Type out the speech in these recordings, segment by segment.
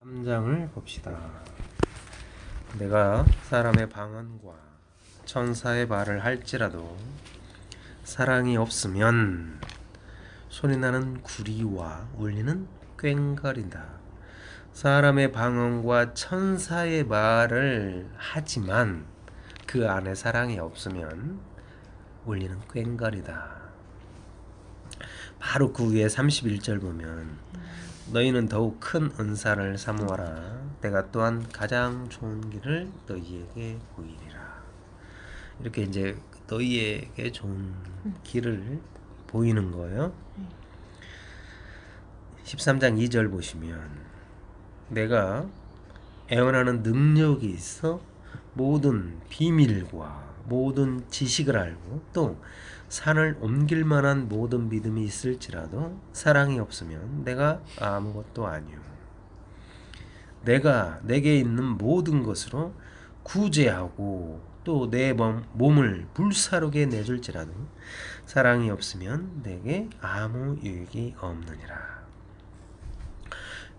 3장을 봅시다. 내가 사람의 방언과 천사의 말을 할지라도 사랑이 없으면 소리나는 구리와 울리는 꽹과리다. 사람의 방언과 천사의 말을 하지만 그 안에 사랑이 없으면 울리는 꽹과리다. 바로 그 위에 31절 보면 너희는 더욱 큰 은사를 사모하라. 내가 또한 가장 좋은 길을 너희에게 보이리라. 이렇게 이제 너희에게 좋은 길을 보이는 거예요. 13장 2절 보시면 내가 애원하는 능력이 있어 모든 비밀과 모든 지식을 알고 또 산을 옮길 만한 모든 믿음이 있을지라도 사랑이 없으면 내가 아무것도 아니오. 내가 내게 있는 모든 것으로 구제하고 또 내 몸을 불사르게 내줄지라도 사랑이 없으면 내게 아무 유익이 없느니라.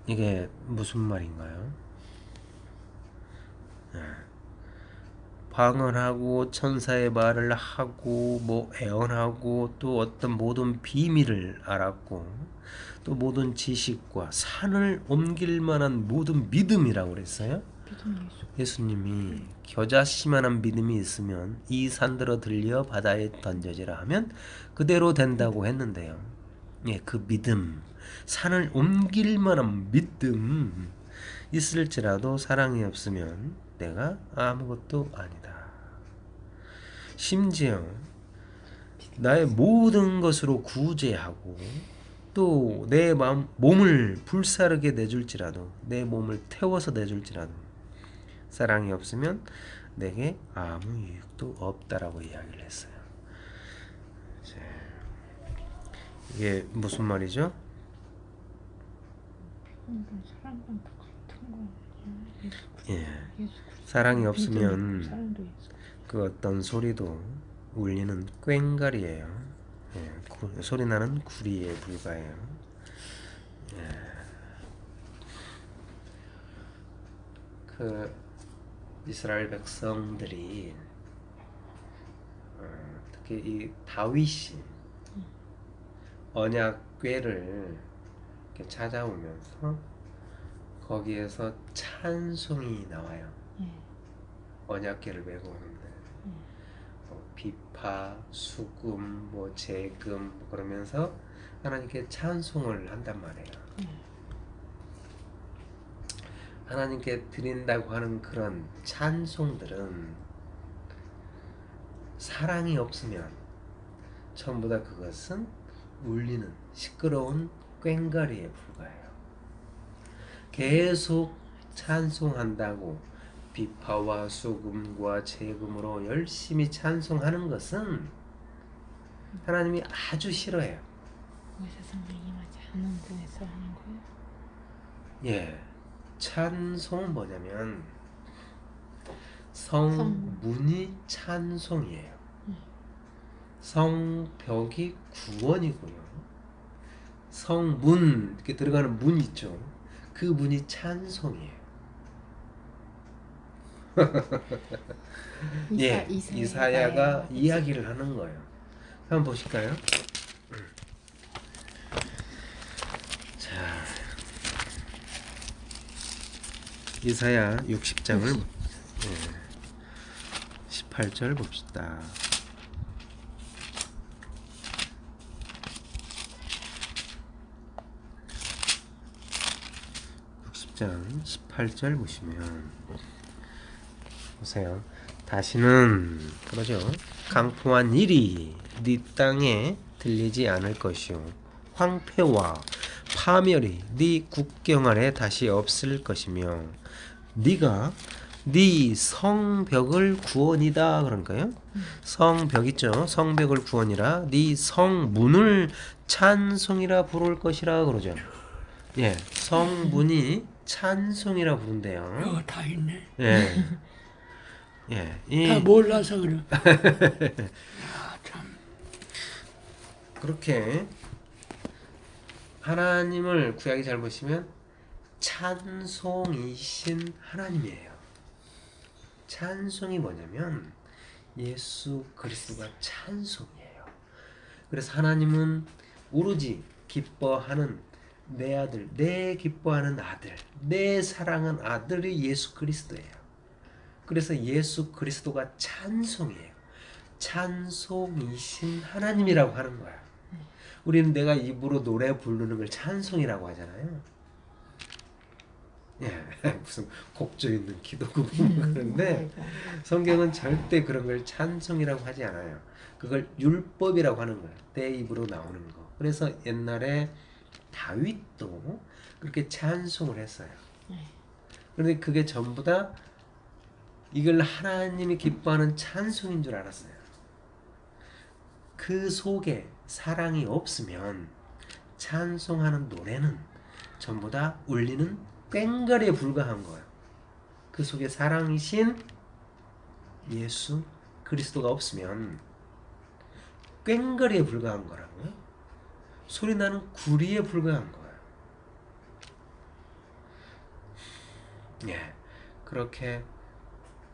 이게 무슨 말인가요? 방언하고 천사의 말을 하고 뭐 애언하고 또 어떤 모든 비밀을 알았고 또 모든 지식과 산을 옮길 만한 모든 믿음이라고 그랬어요. 예수님이 겨자씨만한 믿음이 있으면 이 산들어 들려 바다에 던져지라 하면 그대로 된다고 했는데요. 예, 그 믿음, 산을 옮길 만한 믿음 있을지라도 사랑이 없으면 내가 아무것도 아니다. 심지어 나의 모든 것으로 구제하고 또 내 몸을 불사르게 내줄지라도 내 몸을 태워서 내줄지라도 사랑이 없으면 내게 아무 유익도 없다라고 이야기를 했어요. 이게 무슨 말이죠? 사랑과 같은 거 아니야? 예, 사랑이 없으면 그 어떤 소리도 울리는 꽹과리예요. 예, 소리 나는 구리에 불과해요. 예. 그 이스라엘 백성들이 특히 이 다윗이 언약궤를 이렇게 찾아오면서 거기에서 찬송이 나와요. 언약궤를 메고 오는데 비파, 수금, 뭐 재금 그러면서 하나님께 찬송을 한단 말이에요. 하나님께 드린다고 하는 그런 찬송들은 사랑이 없으면 전부 다 그것은 울리는 시끄러운 꽹과리에 불과해요. 계속 찬송한다고 비파와 수금과 재금으로 열심히 찬송하는 것은 하나님이 아주 싫어해요. 예, 찬송은 뭐냐면 성문이 찬송이에요. 성벽이 구원이고요. 성문 이렇게 들어가는 문 있죠. 그 문이 찬송이에요. 예, 이사야가 이야기를 하는 거예요. 한번 보실까요? 자, 이사야 60장을 18절 봅시다. 60장 18절 보시면 보세요. 다시는 그러죠. 강포한 일이 네 땅에 들리지 않을 것이요 황폐와 파멸이 네 국경 아래 다시 없을 것이며 네가 네 성벽을 구원이다 그런가요? 성벽 있죠. 성벽을 구원이라 네 성문을 찬송이라 부를 것이라 그러죠. 예, 성문이 찬송이라 부른대요. 다 있네. 예. 예, 다 몰라서 그래. 참. 그렇게 하나님을 구약에 잘 보시면 찬송이신 하나님이에요. 찬송이 뭐냐면 예수 그리스도가 찬송이에요. 그래서 하나님은 오로지 기뻐하는 내 아들, 내 기뻐하는 아들, 내 사랑하는 아들이 예수 그리스도예요. 그래서 예수 그리스도가 찬송이에요. 찬송이신 하나님이라고 하는 거야. 우리는 내가 입으로 노래 부르는 걸 찬송이라고 하잖아요. 예, 무슨 곡조 있는 기도곡 그런데 성경은 절대 그런 걸 찬송이라고 하지 않아요. 그걸 율법이라고 하는 거예요. 내 입으로 나오는 거. 그래서 옛날에 다윗도 그렇게 찬송을 했어요. 그런데 그게 전부 다 이걸 하나님이 기뻐하는 찬송인 줄 알았어요. 그 속에 사랑이 없으면 찬송하는 노래는 전부 다 울리는 꽹과리에 불과한 거예요. 그 속에 사랑이신 예수 그리스도가 없으면 꽹과리에 불과한 거라고요. 소리 나는 구리에 불과한 거예요. 예, 그렇게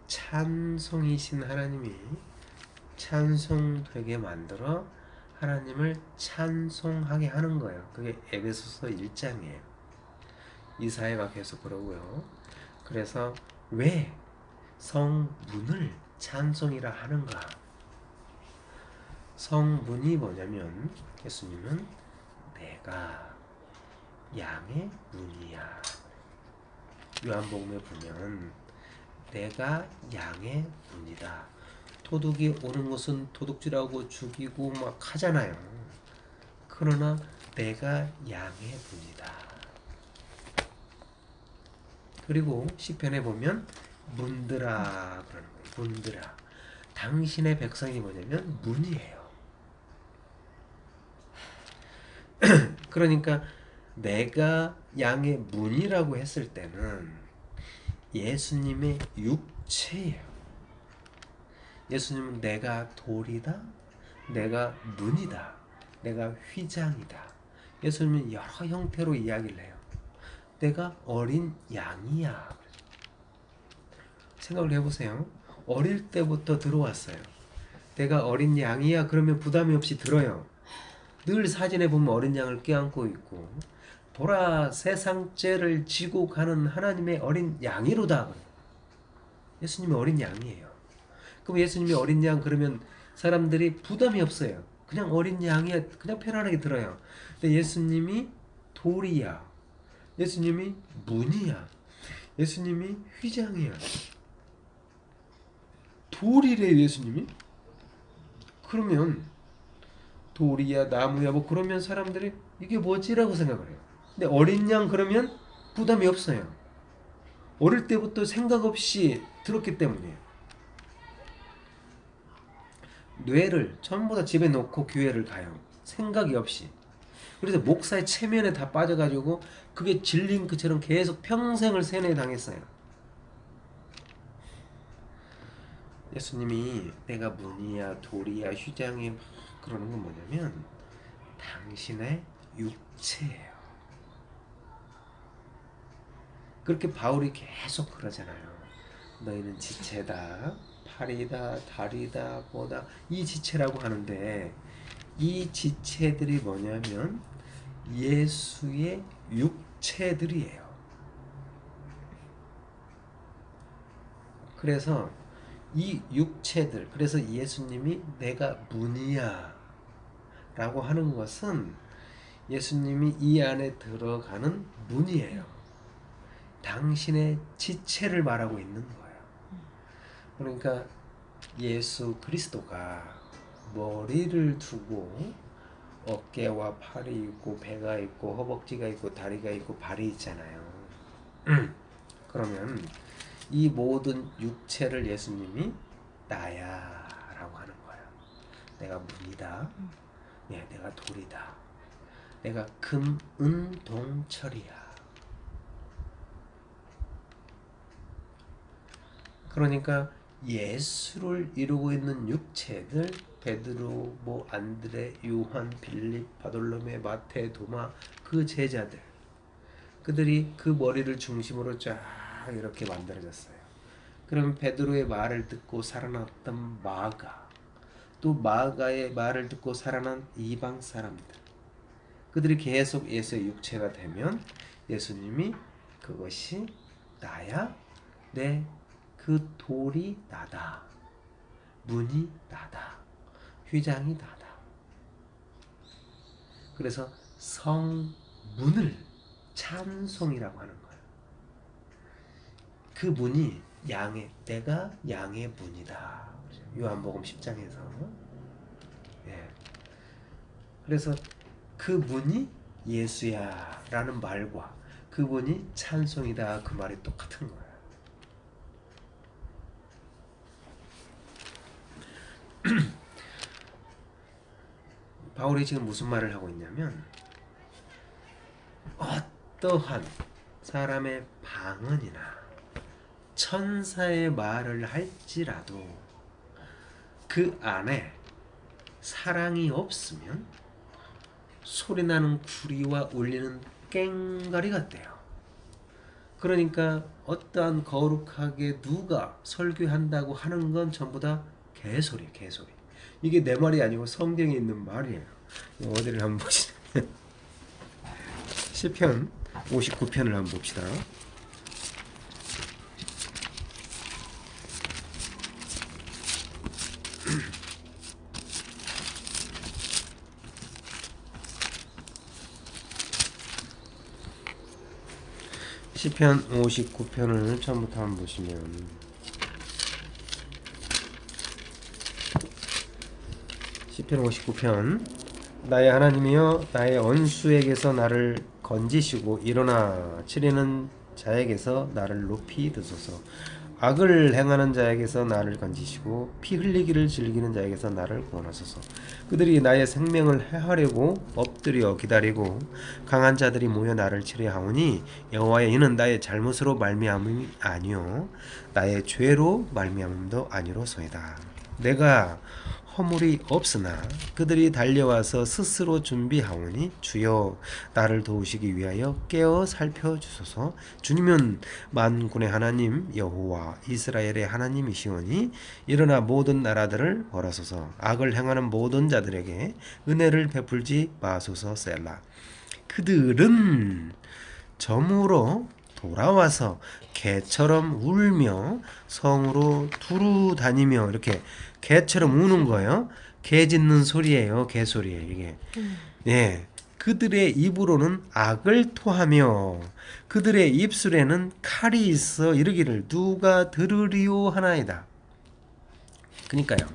찬송이신 하나님이 찬송되게 만들어 하나님을 찬송하게 하는 거예요. 그게 에베소서 1장이에요. 이사야가 계속 그러고요. 그래서 왜 성문을 찬송이라 하는가? 성문이 뭐냐면 예수님은 내가 양의 문이야. 요한복음에 보면 내가 양의 문이다. 도둑이 오는 것은 도둑질하고 죽이고 막 하잖아요. 그러나 내가 양의 문이다. 그리고 시편에 보면 문들아 그러는 거예요. 문들아. 당신의 백성이 뭐냐면 문이에요. 그러니까 내가 양의 문이라고 했을 때는 예수님의 육체예요. 예수님은 내가 돌이다, 내가 문이다, 내가 휘장이다. 예수님은 여러 형태로 이야기를 해요. 내가 어린 양이야. 생각을 해보세요. 어릴 때부터 들어왔어요. 내가 어린 양이야 그러면 부담이 없이 들어요. 늘 사진에 보면 어린 양을 껴안고 있고 보라 세상 죄를 지고 가는 하나님의 어린 양이로다. 예수님이 어린 양이에요. 그럼 예수님이 어린 양 그러면 사람들이 부담이 없어요. 그냥 어린 양이야. 그냥 편안하게 들어요. 근데 예수님이 돌이야. 예수님이 문이야. 예수님이 휘장이야. 돌이래요 예수님이? 그러면 돌이야 나무야 뭐 그러면 사람들이 이게 뭐지라고 생각을 해요. 근데 어린 양 그러면 부담이 없어요. 어릴 때부터 생각 없이 들었기 때문이에요. 뇌를 전부 다 집에 놓고 교회를 가요. 생각이 없이. 그래서 목사의 체면에 다 빠져가지고 그게 질링크처럼 계속 평생을 세뇌당했어요. 예수님이 내가 문이야 돌이야 휘장이 막 그러는 건 뭐냐면 당신의 육체예요. 그렇게 바울이 계속 그러잖아요. 너희는 지체다, 팔이다, 다리다, 뭐다 이 지체라고 하는데 이 지체들이 뭐냐면 예수의 육체들이에요. 그래서 이 육체들, 그래서 예수님이 내가 문이야 라고 하는 것은 예수님이 이 안에 들어가는 문이에요. 당신의 지체를 말하고 있는 거예요. 그러니까 예수 그리스도가 머리를 두고 어깨와 팔이 있고 배가 있고 허벅지가 있고 다리가 있고 발이 있잖아요. 그러면 이 모든 육체를 예수님이 나야 라고 하는 거예요. 내가 문이다. 네, 내가 돌이다. 내가 금, 은, 동, 철이야. 그러니까 예수를 이루고 있는 육체들 베드로, 뭐 안드레, 요한, 빌립, 바돌로메, 마태, 도마 그 제자들 그들이 그 머리를 중심으로 쫙 이렇게 만들어졌어요. 그럼 베드로의 말을 듣고 살아났던 마가, 또 마가의 말을 듣고 살아난 이방 사람들, 그들이 계속 예수의 육체가 되면 예수님이 그것이 나야, 내 그 돌이 나다, 문이 나다, 휘장이 나다. 그래서 성문을 찬송이라고 하는 거예요. 그 문이 내가 양의 문이다. 요한복음 10장에서. 예. 그래서 그 문이 예수야 라는 말과 그 문이 찬송이다 그 말이 똑같은 거예요. 바울이 지금 무슨 말을 하고 있냐면, 어떠한 사람의 방언이나 천사의 말을 할지라도 그 안에 사랑이 없으면 소리나는 구리와 울리는 꽹과리 같대요. 그러니까 어떠한 거룩하게 누가 설교한다고 하는 건 전부 다 개소리. 이게 내 말이 아니고 성경에 있는 말이에요. 어디를 한번 보시면 시편 59편을 한번 봅시다. 시편 59편을 처음부터 한번 보시면, 시편 59편. 나의 하나님이여, 나의 원수에게서 나를 건지시고 일어나 치리는 자에게서 나를 높이 드소서. 악을 행하는 자에게서 나를 건지시고 피 흘리기를 즐기는 자에게서 나를 구원하소서. 그들이 나의 생명을 해하려고 엎드려 기다리고 강한 자들이 모여 나를 치려하오니 여호와여, 이는 나의 잘못으로 말미암음이 아니요 나의 죄로 말미암음도 아니로소이다. 내가 허물이 없으나 그들이 달려와서 스스로 준비하오니 주여 나를 도우시기 위하여 깨어 살펴주소서. 주님은 만군의 하나님 여호와 이스라엘의 하나님이시오니 일어나 모든 나라들을 벌하소서. 악을 행하는 모든 자들에게 은혜를 베풀지 마소서. 셀라. 그들은 점으로 돌아와서 개처럼 울며 성으로 두루 다니며, 이렇게 개처럼 우는 거예요. 개 짖는 소리예요. 개소리예요, 이게. 예. 그들의 입으로는 악을 토하며 그들의 입술에는 칼이 있어 이르기를 누가 들으리오 하나이다. 그러니까요.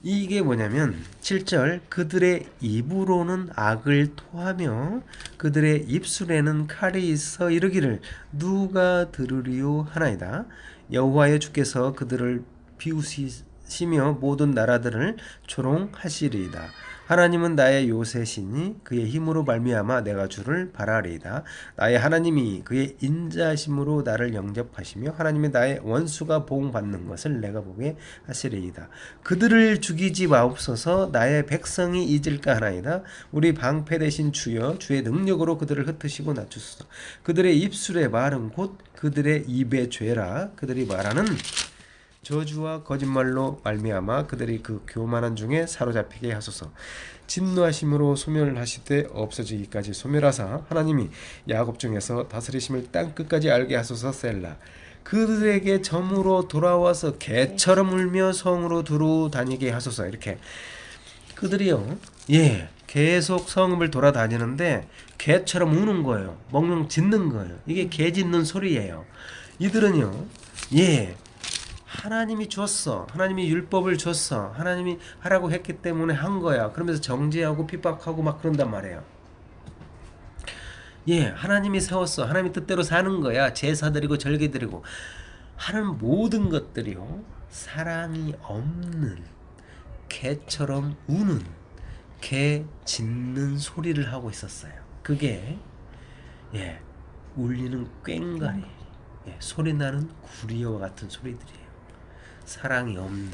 이게 뭐냐면 7절, 그들의 입으로는 악을 토하며 그들의 입술에는 칼이 있어 이르기를 누가 들으리오 하나이다. 여호와의 주께서 그들을 비우시며 모든 나라들을 조롱하시리이다. 하나님은 나의 요새시니 그의 힘으로 말미암아 내가 주를 바라리이다. 나의 하나님이 그의 인자심으로 나를 영접하시며 하나님의 나의 원수가 보응받는 것을 내가 보게 하시리이다. 그들을 죽이지 마옵소서. 나의 백성이 잊을까 하나이다. 우리 방패 되신 주여, 주의 능력으로 그들을 흩으시고 낮추소서. 그들의 입술의 말은 곧 그들의 입의 죄라. 그들이 말하는 저주와 거짓말로 말미암아 그들이 그 교만한 중에 사로잡히게 하소서. 진노하심으로 소멸하시되 없어지기까지 소멸하사 하나님이 야곱 중에서 다스리심을 땅 끝까지 알게 하소서. 셀라. 그들에게 점으로 돌아와서 개처럼 울며 성으로 두루 다니게 하소서. 이렇게 그들이요, 계속 성읍을 돌아다니는데 개처럼 우는 거예요. 멍멍 짖는 거예요. 이게 개 짖는 소리예요. 이들은요, 하나님이 줬어. 하나님이 율법을 줬어. 하나님이 하라고 했기 때문에 한 거야. 그러면서 정죄하고 핍박하고 막 그런단 말이에요. 하나님이 세웠어. 하나님이 뜻대로 사는 거야. 제사 드리고 절기 드리고 하는 모든 것들이요, 사랑이 없는 개처럼 우는, 개 짖는 소리를 하고 있었어요. 그게 울리는 꽹과리, 소리나는 구리와 같은 소리들이에요. 사랑이 없는,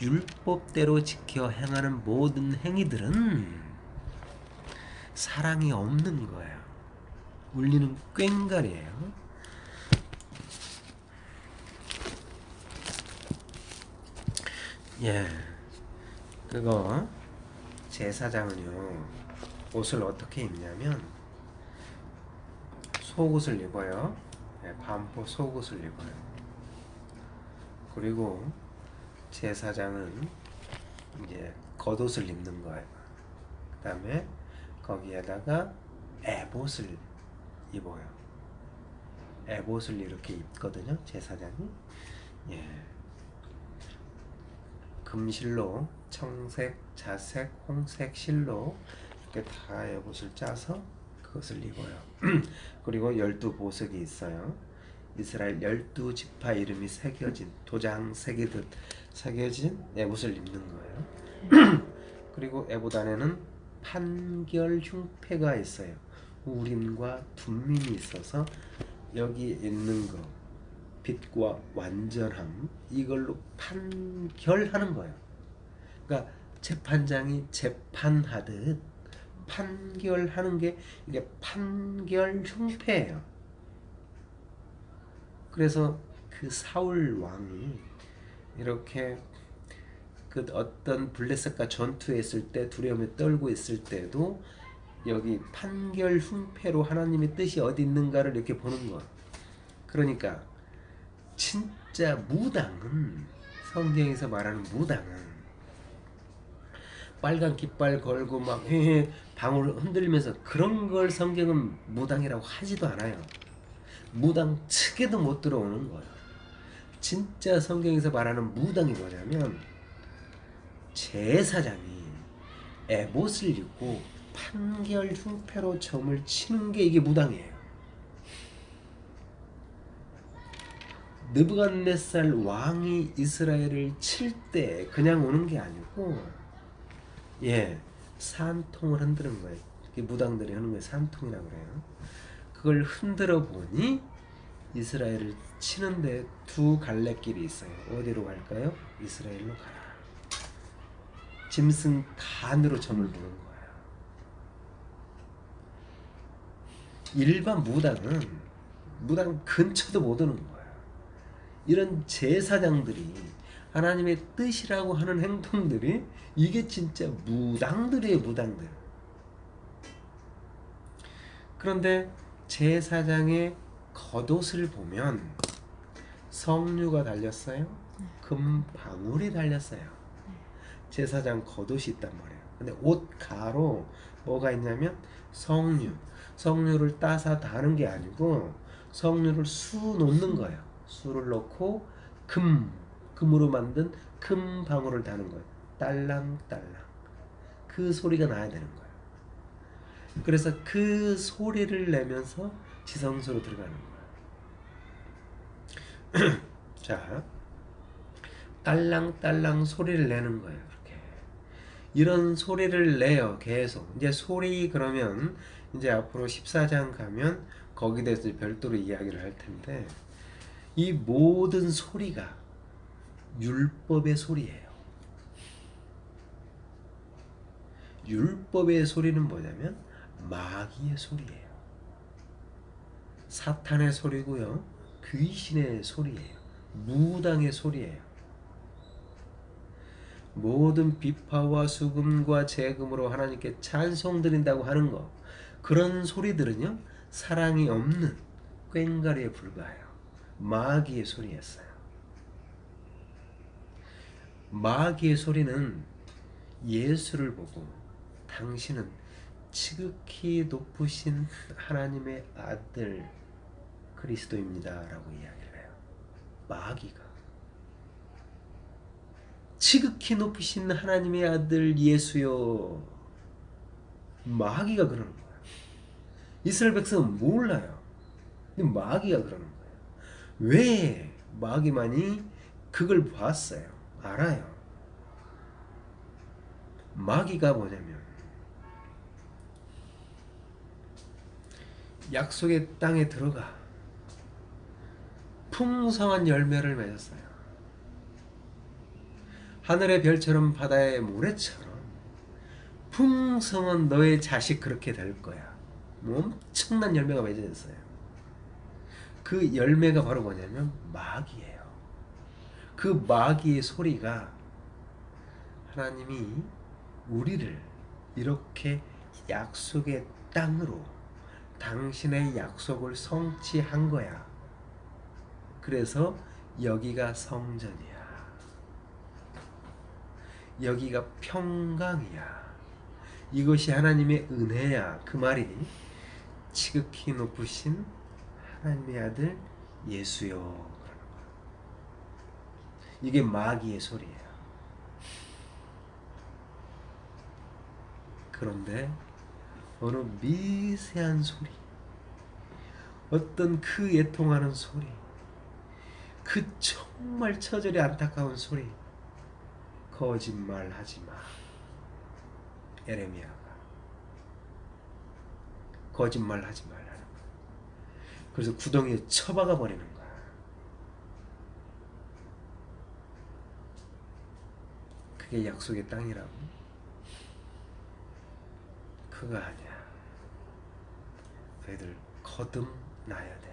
율법대로 지켜 행하는 모든 행위들은 사랑이 없는 거예요. 울리는 꽹과리예요. 예, 그거 제사장은요 옷을 어떻게 입냐면 속옷을 입어요. 예, 반포 속옷을 입어요. 그리고 제사장은 이제 겉옷을 입는 거예요. 그 다음에 거기에다가 에봇을 입어요. 에봇을 이렇게 입거든요, 제사장이. 예. 금실로 청색, 자색, 홍색 실로 이렇게 다 에봇을 짜서 그것을 입어요. 그리고 12보석이 있어요. 이스라엘 12지파 이름이 새겨진, 도장 새기듯 새겨진 에봇을 입는 거예요. 그리고 에봇 안에는 판결 흉패가 있어요. 우림과 둠밈이 있어서 여기 있는 거 빛과 완전함 이걸로 판결하는 거예요. 그러니까 재판장이 재판하듯 판결하는 게 이게 판결 흉패예요. 그래서 그 사울 왕이 이렇게 그 어떤 블레셋과 전투했을 때 두려움에 떨고 있을 때도 여기 판결 흉패로 하나님의 뜻이 어디 있는가를 이렇게 보는 거. 그러니까 진짜 무당은, 성경에서 말하는 무당은 빨간 깃발 걸고 막 방울 흔들면서 그런 걸 성경은 무당이라고 하지도 않아요. 무당 측에도 못 들어오는 거예요. 진짜 성경에서 말하는 무당이 뭐냐면 제사장이 에봇을 입고 판결 흉패로 점을 치는 게 이게 무당이에요. 느부갓네살 왕이 이스라엘을 칠 때 그냥 오는 게 아니고 산통을 흔드는 거예요. 무당들이 하는 거예요. 산통이라고 그래요. 그걸 흔들어 보니 이스라엘을 치는데 두 갈래길이 있어요. 어디로 갈까요? 이스라엘로 가라. 짐승 간으로 점을 보는 거예요. 일반 무당 근처도 못 오는 거예요. 이런 제사장들이 하나님의 뜻이라고 하는 행동들이 이게 진짜 무당들이에요. 무당들. 그런데 제사장의 겉옷을 보면 성류가 달렸어요. 금방울이 달렸어요. 제사장 겉옷이 있단 말이에요. 근데 옷 가로 뭐가 있냐면 성류를 따서 다는 게 아니고 성류를 수 놓는 거예요. 수를 넣고 금으로 만든 금 방울을 다는 거예요. 딸랑딸랑. 그 소리가 나야 되는 거예요. 그래서 그 소리를 내면서 지성소로 들어가는 거예요. 자, 딸랑딸랑 소리를 내는 거예요. 이렇게. 이런 소리를 내요. 계속. 이제 소리 그러면 이제 앞으로 14장 가면 거기에 대해서 별도로 이야기를 할 텐데 이 모든 소리가 율법의 소리예요. 율법의 소리는 뭐냐면 마귀의 소리예요. 사탄의 소리고요. 귀신의 소리예요. 무당의 소리예요. 모든 비파와 수금과 재금으로 하나님께 찬송드린다고 하는 거, 그런 소리들은요 사랑이 없는 꽹과리에 불과해요. 마귀의 소리였어요. 마귀의 소리는 예수를 보고 당신은 지극히 높으신 하나님의 아들 그리스도입니다 라고 이야기를 해요. 마귀가 지극히 높으신 하나님의 아들 예수요. 마귀가 그러는 거예요. 이스라엘 백성은 몰라요. 근데 마귀가 그러는 거예요. 왜 마귀만이 그걸 봤어요? 알아요. 마귀가 뭐냐면 약속의 땅에 들어가 풍성한 열매를 맺었어요. 하늘의 별처럼 바다의 모래처럼 풍성한 너의 자식 그렇게 될 거야. 엄청난 열매가 맺어졌어요. 그 열매가 바로 뭐냐면 마귀예요. 그 마귀의 소리가 하나님이 우리를 이렇게 약속의 땅으로 당신의 약속을 성취한 거야. 그래서 여기가 성전이야. 여기가 평강이야. 이것이 하나님의 은혜야. 그 말이 지극히 높으신 하나님의 아들 예수요. 이게 마귀의 소리예요. 그런데 어느 미세한 소리, 어떤 그 애통하는 소리, 그 정말 처절히 안타까운 소리, 거짓말하지 마. 에레미야가 거짓말하지 말라는 거야. 그래서 구덩이에 처박아 버리는 거야. 그게 약속의 땅이라고? 그거 아니야. 너희들 거듭나야 돼.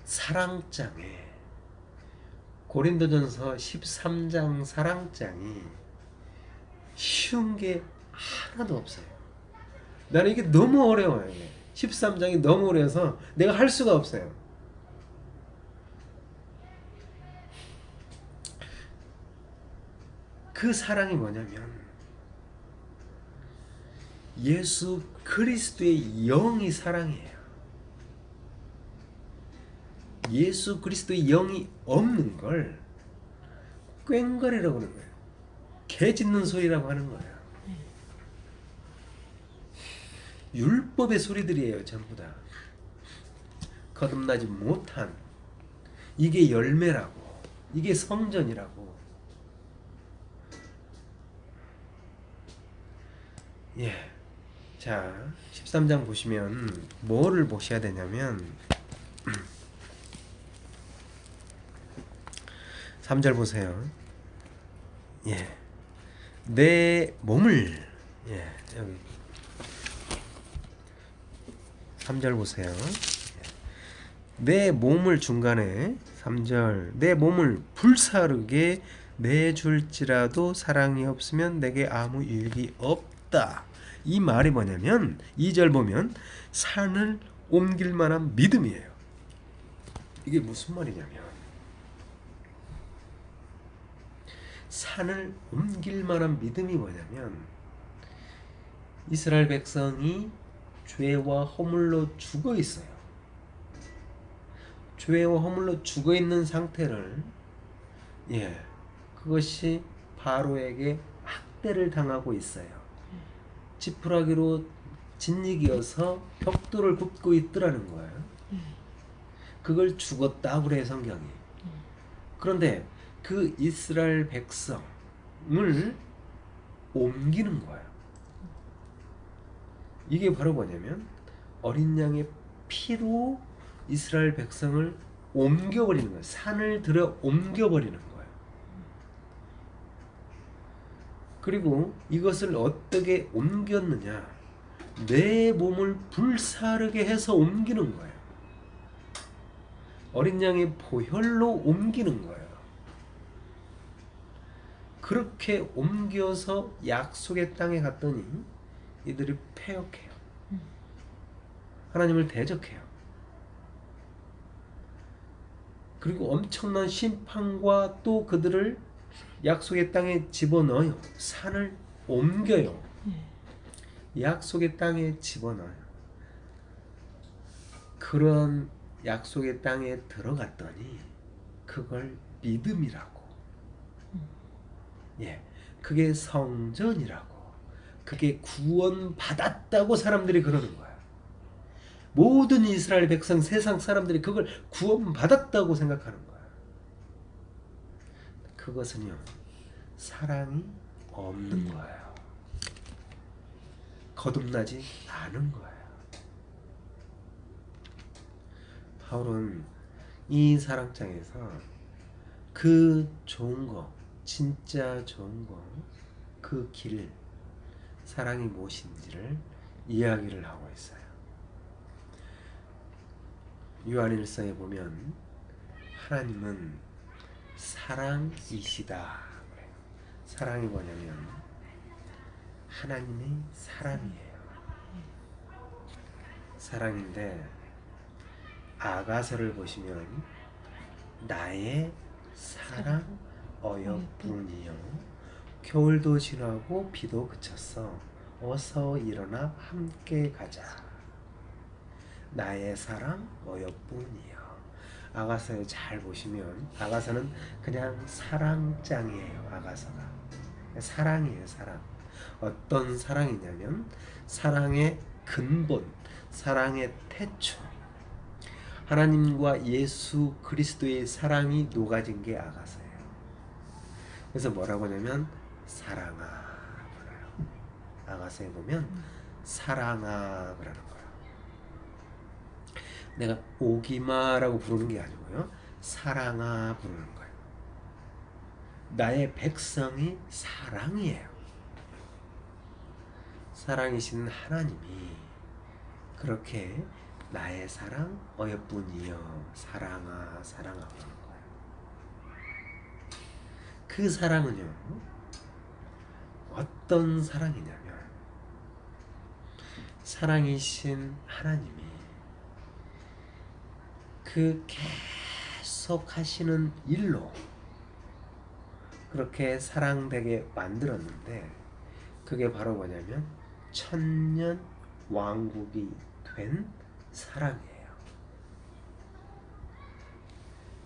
사랑장에 고린도전서 13장 사랑장이 쉬운 게 하나도 없어요. 나는 이게 너무 어려워요. 13장이 너무 어려워서 내가 할 수가 없어요. 그 사랑이 뭐냐면 예수 그리스도의 영이 사랑이에요. 예수 그리스도의 영이 없는 걸 꽹과리라고 하는 거예요. 개 짖는 소리라고 하는 거예요. 율법의 소리들이에요. 전부 다. 거듭나지 못한, 이게 열매라고, 이게 성전이라고. 예. 자, 13장 보시면 뭐를 보셔야 되냐면 3절 보세요. 예. 내 몸을, 예, 여기 3절 보세요. 내 몸을 중간에 3절 내 몸을 불사르게 내줄지라도 사랑이 없으면 내게 아무 유익이 없다. 이 말이 뭐냐면 2절 보면 산을 옮길 만한 믿음이에요. 이게 무슨 말이냐면 산을 옮길 만한 믿음이 뭐냐면 이스라엘 백성이 죄와 허물로 죽어 있어요. 죄와 허물로 죽어 있는 상태를, 예, 그것이 바로에게 학대를 당하고 있어요. 지푸라기로 짓이겨서 벽돌을 굽고 있더라는 거예요. 그걸 죽었다 그래요, 성경이. 그런데 그 이스라엘 백성을 옮기는 거예요. 이게 바로 뭐냐면 어린 양의 피로 이스라엘 백성을 옮겨버리는 거예요. 산을 들어 옮겨버리는 거예요. 그리고 이것을 어떻게 옮겼느냐? 내 몸을 불사르게 해서 옮기는 거예요. 어린 양의 보혈로 옮기는 거예요. 그렇게 옮겨서 약속의 땅에 갔더니 이들이 패역해요. 하나님을 대적해요. 그리고 엄청난 심판과 또 그들을 약속의 땅에 집어넣어요. 산을 옮겨요. 약속의 땅에 집어넣어요. 그런 약속의 땅에 들어갔더니 그걸 믿음이라고, 예, 그게 성전이라고, 그게 구원받았다고 사람들이 그러는 거야. 모든 이스라엘 백성, 세상 사람들이 그걸 구원받았다고 생각하는 거야. 그것은요, 사랑이 없는 거예요. 거듭나지 않은 거예요. 바울은 이 사랑장에서 그 좋은 거, 진짜 좋은 거, 그 길, 사랑이 무엇인지를 이야기를 하고 있어요. 요한일서에 보면 하나님은 사랑이시다. 사랑이 뭐냐면 하나님의 사랑이에요. 사랑인데 아가서를 보시면 나의 사랑 어여뿐이요 겨울도 지나고 비도 그쳤어 어서 일어나 함께 가자. 나의 사랑 어여뿐이요. 아가서에 잘 보시면 아가서는 그냥 사랑장이에요. 아가서가 사랑이에요. 사랑. 어떤 사랑이냐면 사랑의 근본, 사랑의 태초, 하나님과 예수 그리스도의 사랑이 녹아진 게 아가서예요. 그래서 뭐라고 하냐면 사랑아 그래요. 아가서에 보면 사랑아 그러는 거예요. 내가 오기마라고 부르는 게 아니고요. 사랑아 부르는 거예요. 나의 백성이 사랑이에요. 사랑이신 하나님이 그렇게 나의 사랑 어여뿐이여 사랑아 사랑아 부르는 거예요. 그 사랑은요 어떤 사랑이냐면 사랑이신 하나님이 그 계속 하시는 일로 그렇게 사랑되게 만들었는데 그게 바로 뭐냐면 천년 왕국이 된 사랑이에요.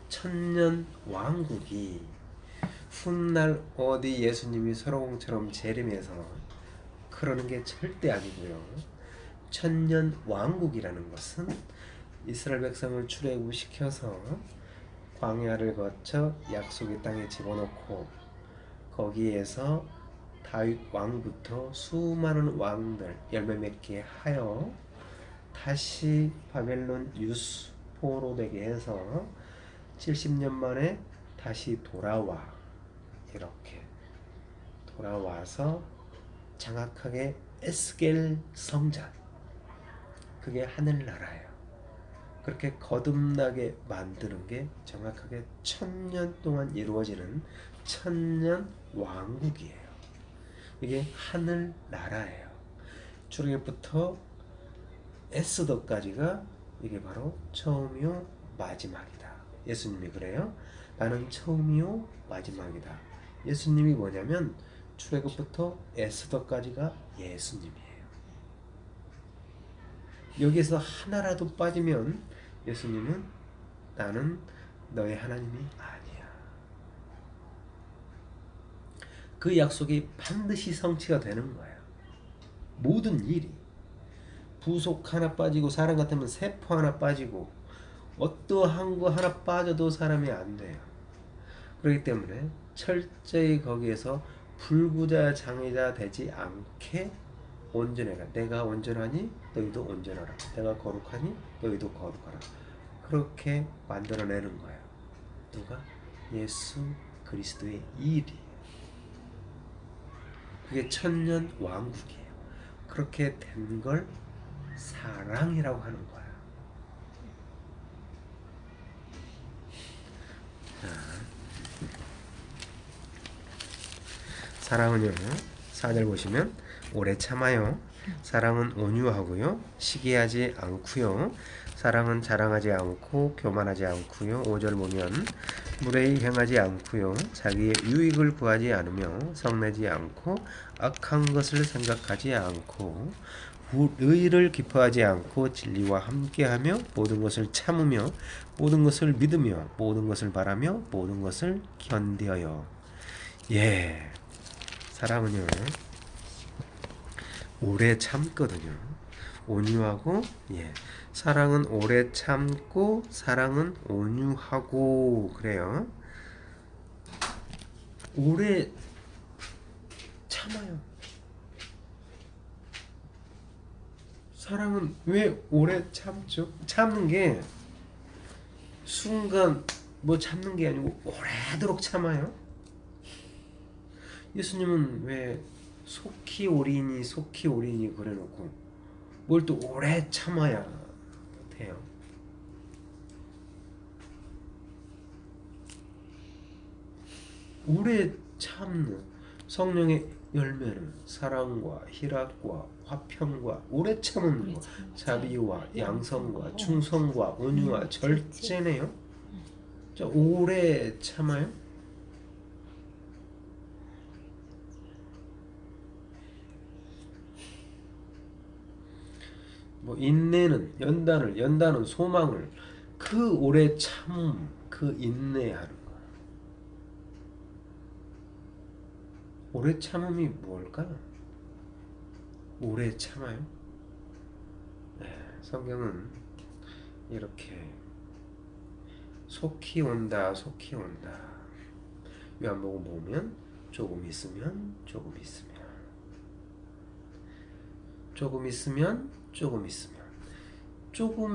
천년 왕국이 훗날 어디 예수님이 소로공처럼 재림해서 그러는 게 절대 아니고요. 천년 왕국이라는 것은 이스라엘 백성을 출애굽시켜서 광야를 거쳐 약속의 땅에 집어넣고 거기에서 다윗 왕부터 수많은 왕들 열매 맺게 하여 다시 바벨론 유스포로 되게 해서 70년 만에 다시 돌아와 이렇게 돌아와서 정확하게 에스겔 성전 그게 하늘나라예요. 그렇게 거듭나게 만드는 게 정확하게 1000년 동안 이루어지는 천년 왕국이에요. 이게 하늘나라예요. 출애굽부터 에스더까지가 이게 바로 처음이요 마지막이다. 예수님이 그래요. 나는 처음이요 마지막이다. 예수님이 뭐냐면 출애굽부터 에스더까지가 예수님이에요. 여기서 하나라도 빠지면 예수님은 나는 너의 하나님이 아니야. 그 약속이 반드시 성취가 되는 거예요. 모든 일이 부속 하나 빠지고 사람 같으면 세포 하나 빠지고 어떠한 거 하나 빠져도 사람이 안 돼요. 그렇기 때문에 철저히 거기에서 불구자장애자 되지 않게 온전해라. 내가 온전하니 너희도 온전하라. 내가 거룩하니 너희도 거룩하라. 그렇게 만들어내는 거예요. 누가? 예수 그리스도의 일이. 그게 천년 왕국이에요. 그렇게 된 걸 사랑이라고 하는 거예요. 자, 사랑은요 4절 보시면 오래 참아요. 사랑은 온유하고요 시기하지 않고요 사랑은 자랑하지 않고 교만하지 않고요 5절 보면 무례히 행하지 않고요 자기의 유익을 구하지 않으며 성내지 않고 악한 것을 생각하지 않고 의를 기뻐하지 않고 진리와 함께하며 모든 것을 참으며 모든 것을 믿으며 모든 것을 바라며 모든 것을 견뎌요. 예, 사랑은요 오래 참거든요. 온유하고 예, 사랑은 오래 참고 사랑은 온유하고 그래요. 오래 참아요. 사랑은 왜 오래 참죠? 참는 게 순간 뭐 참는 게 아니고 오래도록 참아요. 예수님은 왜 속히 오리니 그래놓고 뭘 또 오래 참아야 돼요. 오래 참는 성령의 열매는 사랑과 희락과 화평과 오래 참은 것, 자비와 양성과 충성과 온유와 절제네요. 자, 오래 참아요. 뭐 인내는 연단은 소망을 그 오래 참음, 그 인내하는 거. 오래 참음이 뭘까요? 오래 참아요? 네, 성경은 이렇게 속히 온다. 요한복음 보면 조금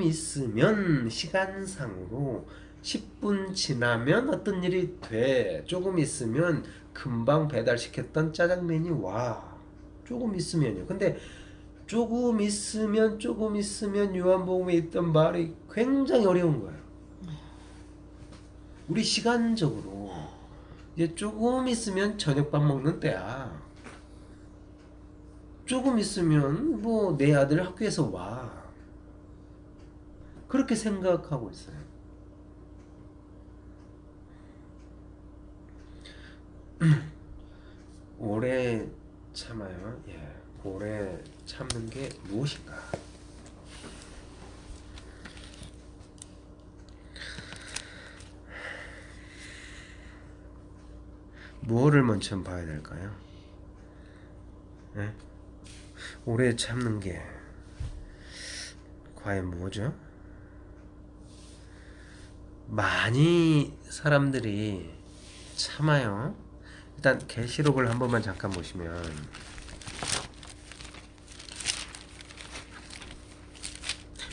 있으면 시간상으로 10분 지나면 어떤 일이 돼. 조금 있으면 금방 배달시켰던 짜장면이 와. 조금 있으면요. 근데 조금 있으면 요한복음에 있던 말이 굉장히 어려운 거예요. 우리 시간적으로 이제 조금 있으면 저녁밥 먹는 때야. 조금 있으면 뭐 내 아들 학교에서 와. 그렇게 생각하고 있어요. 오래 참아요. 예, 오래 참는 게 무엇인가? 뭐를 먼저 봐야 될까요? 예? 오래 참는 게 과연 뭐죠? 많이 사람들이 참아요. 일단 계시록을 한 번만 잠깐 보시면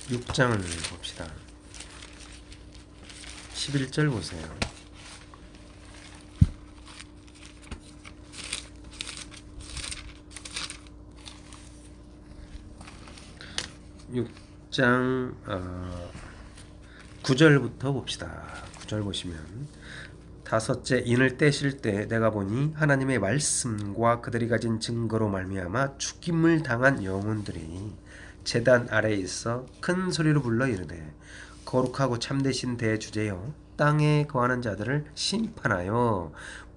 6장을 봅시다. 11절 보세요. 6장 9절부터 봅시다. 9절 보시면 다섯째 인을 떼실 때 내가 보니 하나님의 말씀과 그들이 가진 증거로 말미암아 죽임을 당한 영혼들이 제단 아래에 있어 큰 소리로 불러 이르되 거룩하고 참되신 대주제여 땅에 거하는 자들을 심판하여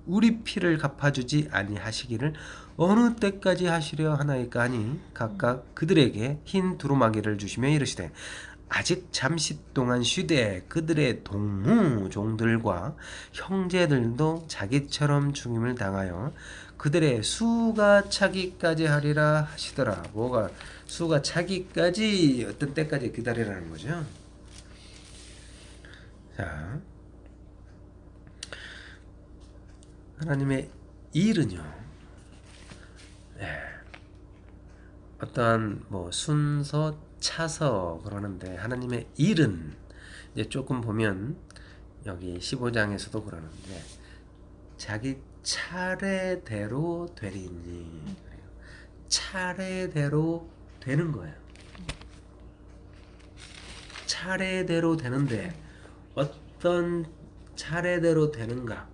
우리 피를 갚아주지 아니하시기를 어느 때까지 하시려 하나이까 하니 각각 그들에게 흰 두루마기를 주시며 이르시되 아직 잠시 동안 쉬되 그들의 동무 종들과 형제들도 자기처럼 죽임을 당하여 그들의 수가 차기까지 하리라 하시더라. 뭐가 수가 차기까지 어떤 때까지 기다리라는 거죠. 자, 하나님의 일은요. 어떠한 뭐 순서 차서 그러는데 하나님의 일은 이제 조금 보면 여기 15장에서도 그러는데 자기 차례대로 되리니 차례대로 되는 거예요. 차례대로 되는데 어떤 차례대로 되는가?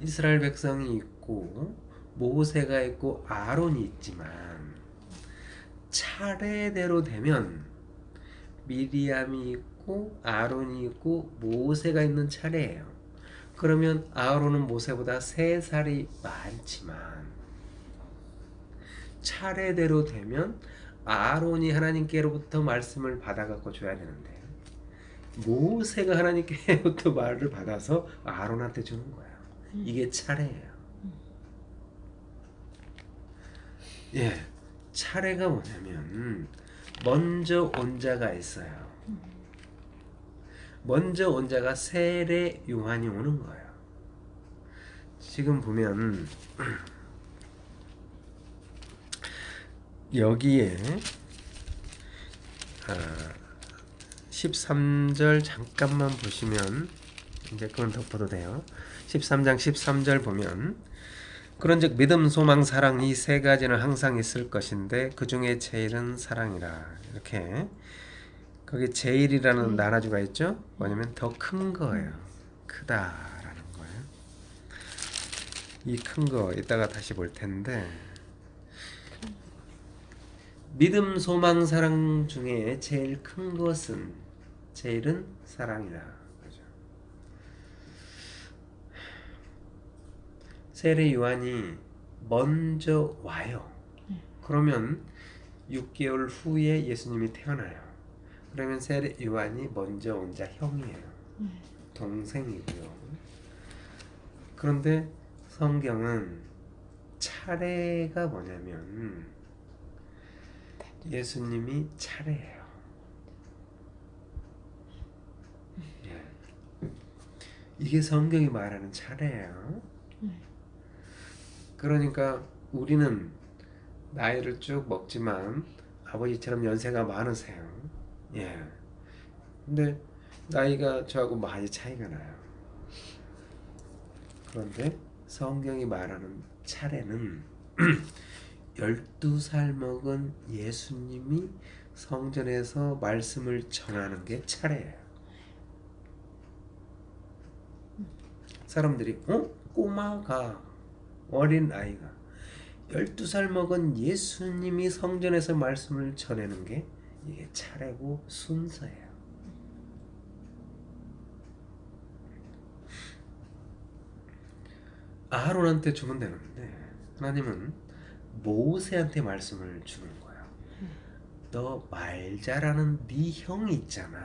이스라엘 백성이 있고 모세가 있고 아론이 있지만 차례대로 되면 미리암이 있고 아론이 있고 모세가 있는 차례예요. 그러면 아론은 모세보다 3살이 많지만 차례대로 되면 아론이 하나님께로부터 말씀을 받아갖고 줘야 되는데 모세가 하나님께로부터 말을 받아서 아론한테 주는 거예요. 이게 차례예요. 예, 차례가 뭐냐면 먼저 온 자가 있어요. 먼저 온 자가 세례 요한이 오는 거예요. 지금 보면 여기에 13절 잠깐만 보시면 이제 그건 덮어도 돼요. 13장 13절 보면 그런즉 믿음, 소망, 사랑 이 세 가지는 항상 있을 것인데 그 중에 제일은 사랑이라. 이렇게 거기 제일이라는 나라주가 있죠. 뭐냐면 더 큰 거예요. 크다라는 거예요. 이 큰 거 이따가 다시 볼 텐데 믿음, 소망, 사랑 중에 제일 큰 것은 제일은 사랑이다. 그죠? 세례 요한이 먼저 와요. 그러면 6개월 후에 예수님이 태어나요. 그러면 세례 요한이 먼저 온 자 형이에요. 동생이고요. 그런데 성경은 차례가 뭐냐면 예수님이 차례예요. 예. 이게 성경이 말하는 차례예요. 그러니까 우리는 나이를 쭉 먹지만 아버지처럼 연세가 많으세요. 예. 근데 나이가 저하고 많이 차이가 나요. 그런데 성경이 말하는 차례는 12살 먹은 예수님이 성전에서 말씀을 전하는 게 차례예요. 사람들이 꼬마가 어린 아이가 12살 먹은 예수님이 성전에서 말씀을 전하는 게 이게 차례고 순서예요. 아하론한테 주면 되는데 하나님은 모세한테 말씀을 주는 거예요. 너 말 잘하는 네 형이 있잖아.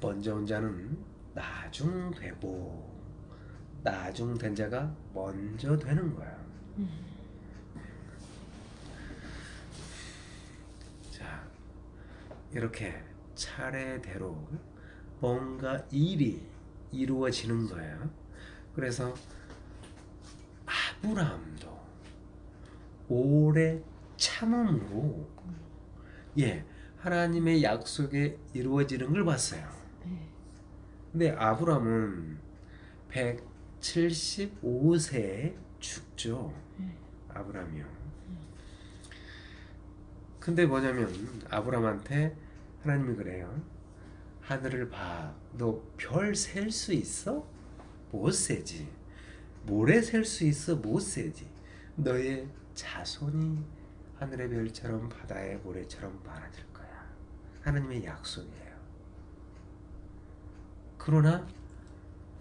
먼저 온 자는 나중되고 나중된 자가 먼저 되는 거야. 자, 이렇게 차례대로 뭔가 일이 이루어지는 거예요. 그래서 아브라함도 오래 참음으로 하나님의 약속이 이루어지는 걸 봤어요. 근데 아브라함은 175세에 죽죠. 아브라함이요. 근데 뭐냐면 아브라함한테 하나님이 그래요. 하늘을 봐. 너 별 셀 수 있어? 못 세지. 모래 셀 수 있어? 못 세지. 너의 자손이 하늘의 별처럼 바다의 모래처럼 많아질 거야. 하나님의 약속이에요. 그러나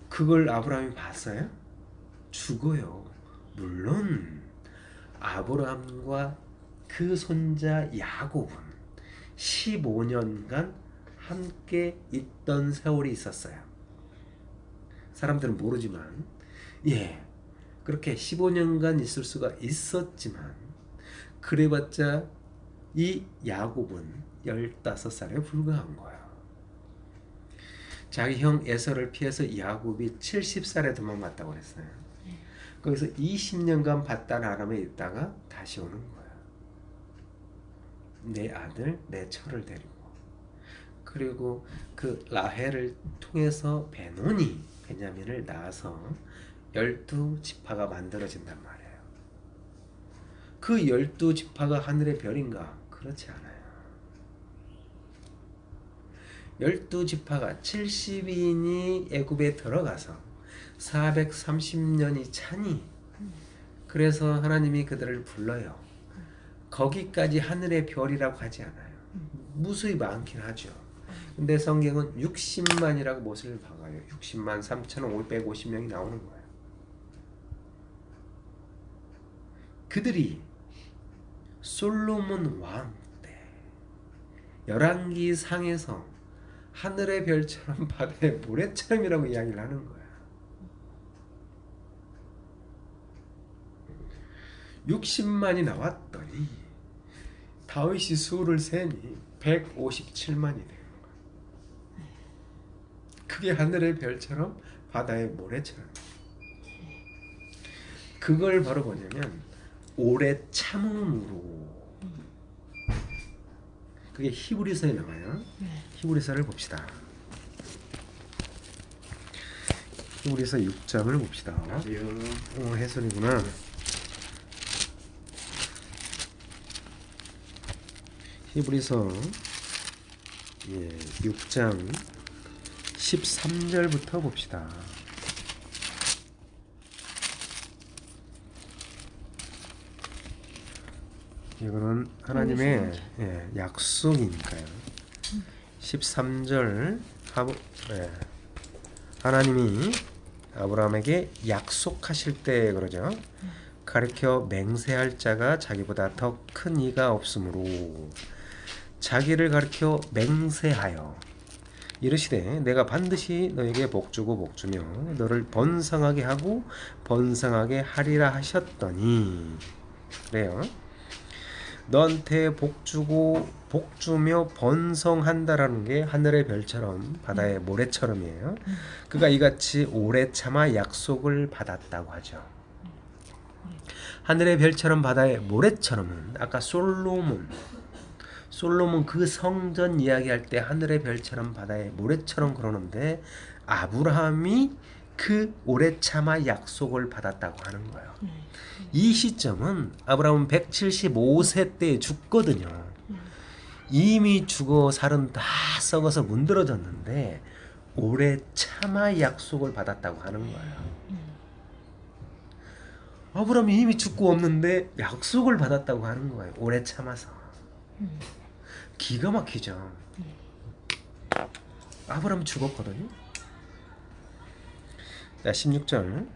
그걸 아브라함이 봤어요? 죽어요. 물론 아브라함과 그 손자 야곱은 15년간 함께 있던 세월이 있었어요. 사람들은 모르지만 그렇게 15년간 있을 수가 있었지만 그래봤자 이 야곱은 15살에 불과한 거예요. 자기 형 에서를 피해서 야곱이 70살에 도망갔다고 그랬어요. 거기서 20년간 바단 아람에 있다가 다시 오는 거예요. 내 아들, 내 처를 데리고. 그리고 그 라헬을 통해서 베논이 베냐민을 낳아서 12지파가 만들어진단 말이에요. 그 12지파가 하늘의 별인가? 그렇지 않아요. 12지파가 70인이 애굽에 들어가서 430년이 차니 그래서 하나님이 그들을 불러요. 거기까지 하늘의 별이라고 하지 않아요. 무수히 많긴 하죠. 근데 성경은 60만이라고 못을 박아요. 60만 3,550명이 나오는 거예요. 그들이 솔로몬 왕 때 열왕기 상에서 하늘의 별처럼 바다의 모래처럼이라고 이야기를 하는 거야. 60만이 나왔더니 다윗이 수를 세니 157만이 돼요. 그게 하늘의 별처럼 바다의 모래처럼. 그걸 바로 뭐냐면 오래 참음으로. 그게 히브리서에 나와요. 히브리서를 봅시다. 히브리서 6장을 봅시다. 해설이구나. 히브리서 6장 13절부터 봅시다. 이거는 하나님의 약속이니까요. 13절 하나님이 아브라함에게 약속하실 때 그러죠. 가르쳐 맹세할 자가 자기보다 더 큰 이가 없으므로 자기를 가르쳐 맹세하여 이르시되 내가 반드시 너에게 복주고 복주며 너를 번성하게 하고 번성하게 하리라 하셨더니 그래요. 너한테 복주고 복주며 번성한다라는 게 하늘의 별처럼 바다의 모래처럼이에요. 그가 이같이 오래 참아 약속을 받았다고 하죠. 하늘의 별처럼 바다의 모래처럼은 아까 솔로몬 그 성전 이야기할 때 하늘의 별처럼 바다의 모래처럼 그러는데 아브라함이 그 오래 참아 약속을 받았다고 하는 거예요. 이 시점은 아브라함은 175세 때 죽거든요. 이미 죽어 살은 다 썩어서 문드러졌는데 오래 참아 약속을 받았다고 하는 거예요. 아브라함이 이미 죽고 없는데 약속을 받았다고 하는 거예요. 오래 참아서. 기가 막히죠. 아브라함 죽었거든요. 자, 16절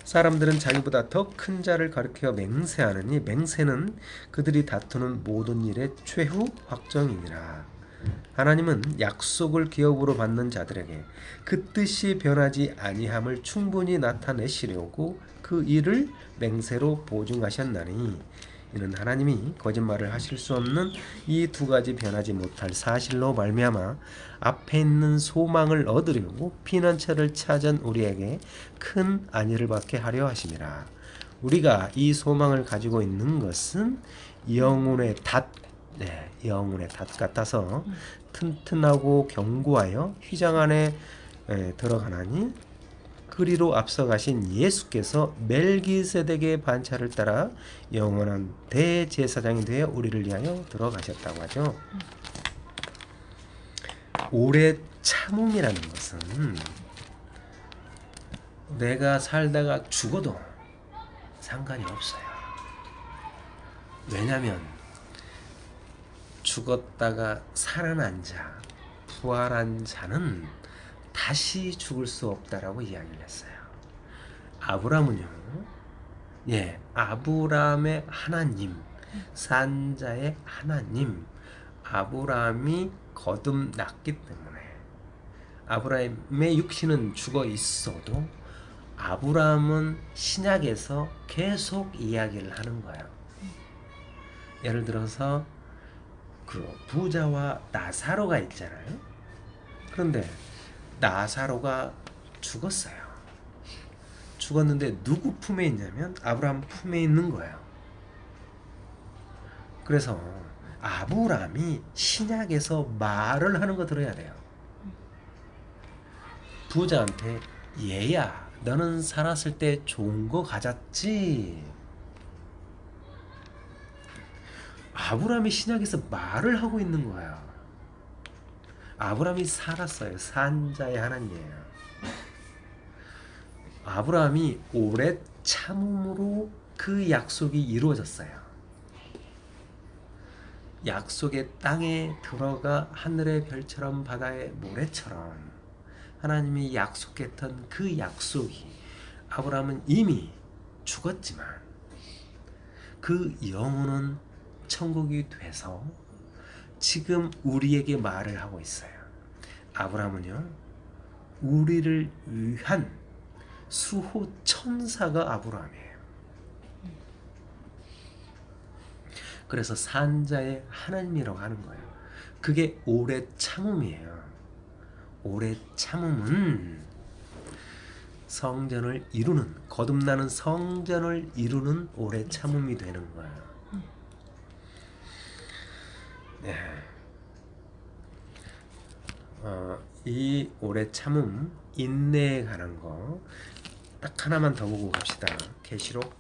사람들은 자기보다 더 큰 자를 가리켜 맹세하느니 맹세는 그들이 다투는 모든 일의 최후 확정이니라. 하나님은 약속을 기업으로 받는 자들에게 그 뜻이 변하지 아니함을 충분히 나타내시려고 그 일을 맹세로 보증하셨나니 이는 하나님이 거짓말을 하실 수 없는 이 두 가지 변하지 못할 사실로 말미암아 앞에 있는 소망을 얻으려고 피난처를 찾은 우리에게 큰 안위를 받게 하려 하심이라. 우리가 이 소망을 가지고 있는 것은 영혼의 닷 같아서 튼튼하고 견고하여 휘장 안에 들어가나니 그리로 앞서가신 예수께서 멜기세덱의 반차를 따라 영원한 대제사장이 되어 우리를 위하여 들어가셨다고 하죠. 오래 참음이라는 것은 내가 살다가 죽어도 상관이 없어요. 왜냐하면 죽었다가 살아난 자, 부활한 자는 다시 죽을 수 없다라고 이야기를 했어요. 아브라함은요, 아브라함의 하나님, 산자의 하나님, 아브라함이 거듭났기 때문에 아브라함의 육신은 죽어 있어도 아브라함은 신약에서 계속 이야기를 하는 거예요. 예를 들어서 그 부자와 나사로가 있잖아요. 그런데 나사로가 죽었어요. 죽었는데 누구 품에 있냐면 아브라함 품에 있는 거예요. 그래서 아브라함이 신약에서 말을 하는 거 들어야 돼요. 부자한테 얘야 너는 살았을 때 좋은 거 가졌지. 아브라함이 신약에서 말을 하고 있는 거야. 아브라함이 살았어요. 산자의 하나님이에요. 아브라함이 오래 참음으로 그 약속이 이루어졌어요. 약속의 땅에 들어가 하늘의 별처럼 바다의 모래처럼 하나님이 약속했던 그 약속이 아브라함은 이미 죽었지만 그 영혼은 천국이 돼서 지금 우리에게 말을 하고 있어요. 아브라함은요, 우리를 위한 수호 천사가 아브라함이에요. 그래서 산자의 하나님이라고 하는 거예요. 그게 오래 참음이에요. 오래 참음은 성전을 이루는, 거듭나는 성전을 이루는 오래 참음이 되는 거예요. 이 오래 참음, 인내에 관한 거 딱 하나만 더 보고 갑시다. 계시록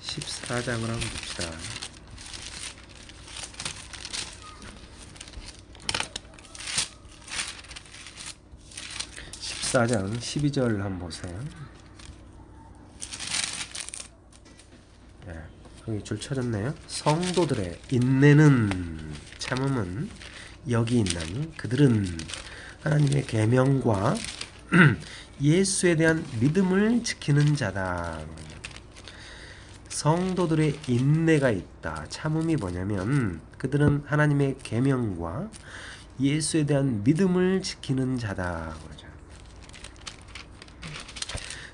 14장을 한번 봅시다. 14장 12절 한번 보세요. 여기 줄 쳐졌네요. 성도들의 인내는 참음은 여기 있나니 그들은 하나님의 계명과 예수에 대한 믿음을 지키는 자다. 성도들의 인내가 있다. 참음이 뭐냐면 그들은 하나님의 계명과 예수에 대한 믿음을 지키는 자다. 그러죠.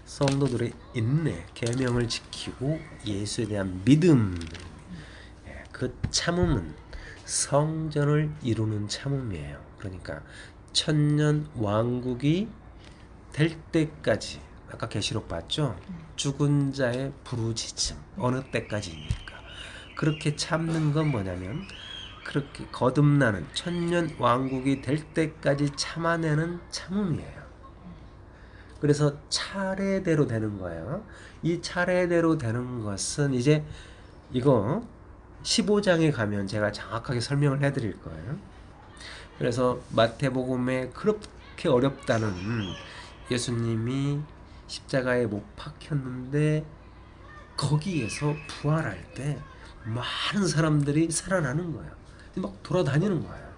성도들의 인내, 계명을 지키고 예수에 대한 믿음, 그 참음은 성전을 이루는 참음이에요. 그러니까 천년 왕국이 될 때까지, 아까 계시록 봤죠? 죽은 자의 부르짖음, 어느 때까지입니까? 그렇게 참는 건 뭐냐면 그렇게 거듭나는 천년 왕국이 될 때까지 참아내는 참음이에요. 그래서 차례대로 되는 거예요. 이 차례대로 되는 것은 이제 이거 15장에 가면 제가 정확하게 설명을 해드릴 거예요. 그래서 마태복음에 그렇게 어렵다는 예수님이 십자가에 못 박혔는데 거기에서 부활할 때 많은 사람들이 살아나는 거예요. 막 돌아다니는 거예요.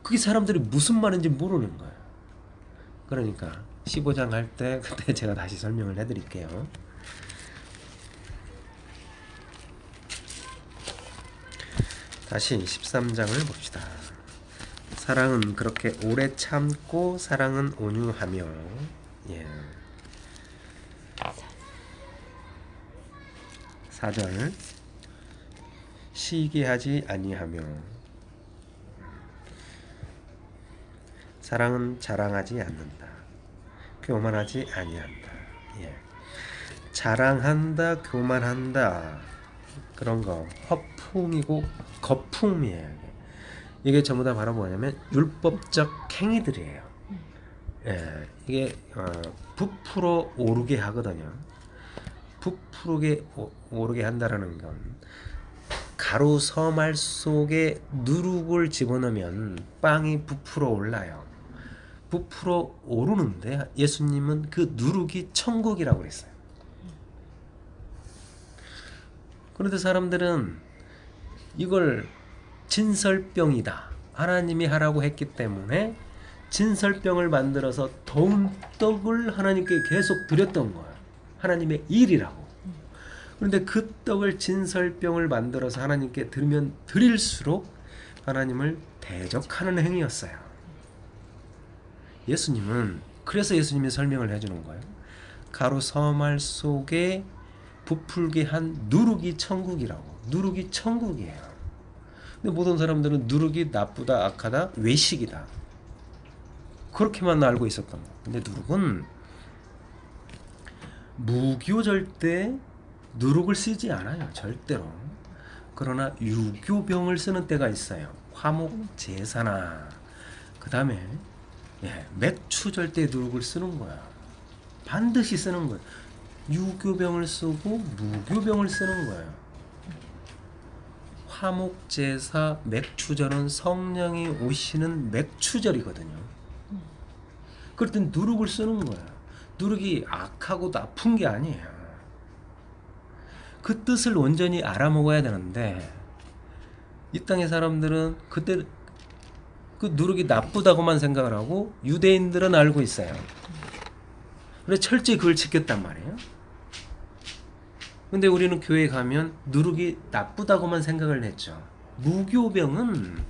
그게 사람들이 무슨 말인지 모르는 거예요. 그러니까 15장 할 때 그때 제가 다시 설명을 해드릴게요. 다시 13장을 봅시다. 사랑은 그렇게 오래 참고 사랑은 온유하며 4절 시기하지 아니하며 사랑은 자랑하지 않는다. 교만하지 아니한다. 자랑한다, 교만한다. 그런 거 허풍이고 거품이에요. 이게 전부 다 바로 뭐냐면 율법적 행위들이에요. 이게 부풀어 오르게 하거든요. 부풀게 오르게 한다라는 건 가루 서말 속에 누룩을 집어넣으면 빵이 부풀어 올라요. 부풀어 오르는데 예수님은 그 누룩이 천국이라고 그랬어요. 그런데 사람들은 이걸 진설병이다. 하나님이 하라고 했기 때문에 진설병을 만들어서 더운 떡을 하나님께 계속 드렸던 거예요. 하나님의 일이라고. 그런데 그 떡을 진설병을 만들어서 하나님께 드리면 드릴수록 하나님을 대적하는 행위였어요. 예수님은 그래서 예수님이 설명을 해주는 거예요. 가루 서말 속에 부풀게 한 누룩이 천국이라고. 누룩이 천국이에요. 근데 모든 사람들은 누룩이 나쁘다, 악하다, 외식이다. 그렇게만 알고 있었던 거예요. 근데 누룩은 무교절 때 누룩을 쓰지 않아요. 절대로. 그러나 유교병을 쓰는 때가 있어요. 화목제사나 그 다음에 맥추절 때 누룩을 쓰는 거야. 반드시 쓰는 거예요. 유교병을 쓰고 무교병을 쓰는 거예요. 화목제사, 맥추절은 성령이 오시는 맥추절이거든요. 그럴 땐 누룩을 쓰는 거야. 누룩이 악하고 나쁜 게 아니에요. 그 뜻을 온전히 알아먹어야 되는데 이 땅의 사람들은 그때 그 누룩이 나쁘다고만 생각을 하고 유대인들은 알고 있어요. 그래서 철저히 그걸 지켰단 말이에요. 근데 우리는 교회에 가면 누룩이 나쁘다고만 생각을 했죠. 무교병은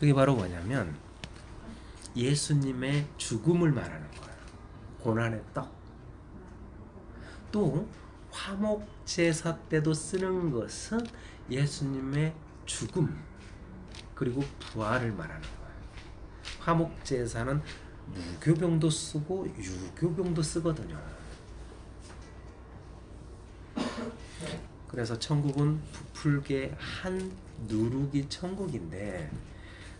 그게 바로 뭐냐면 예수님의 죽음을 말하는 거예요. 고난의 떡. 또 화목제사 때도 쓰는 것은 예수님의 죽음 그리고 부활을 말하는 거예요. 화목제사는 무교병도 쓰고 유교병도 쓰거든요. 그래서 천국은 부풀게 한 누룩이 천국인데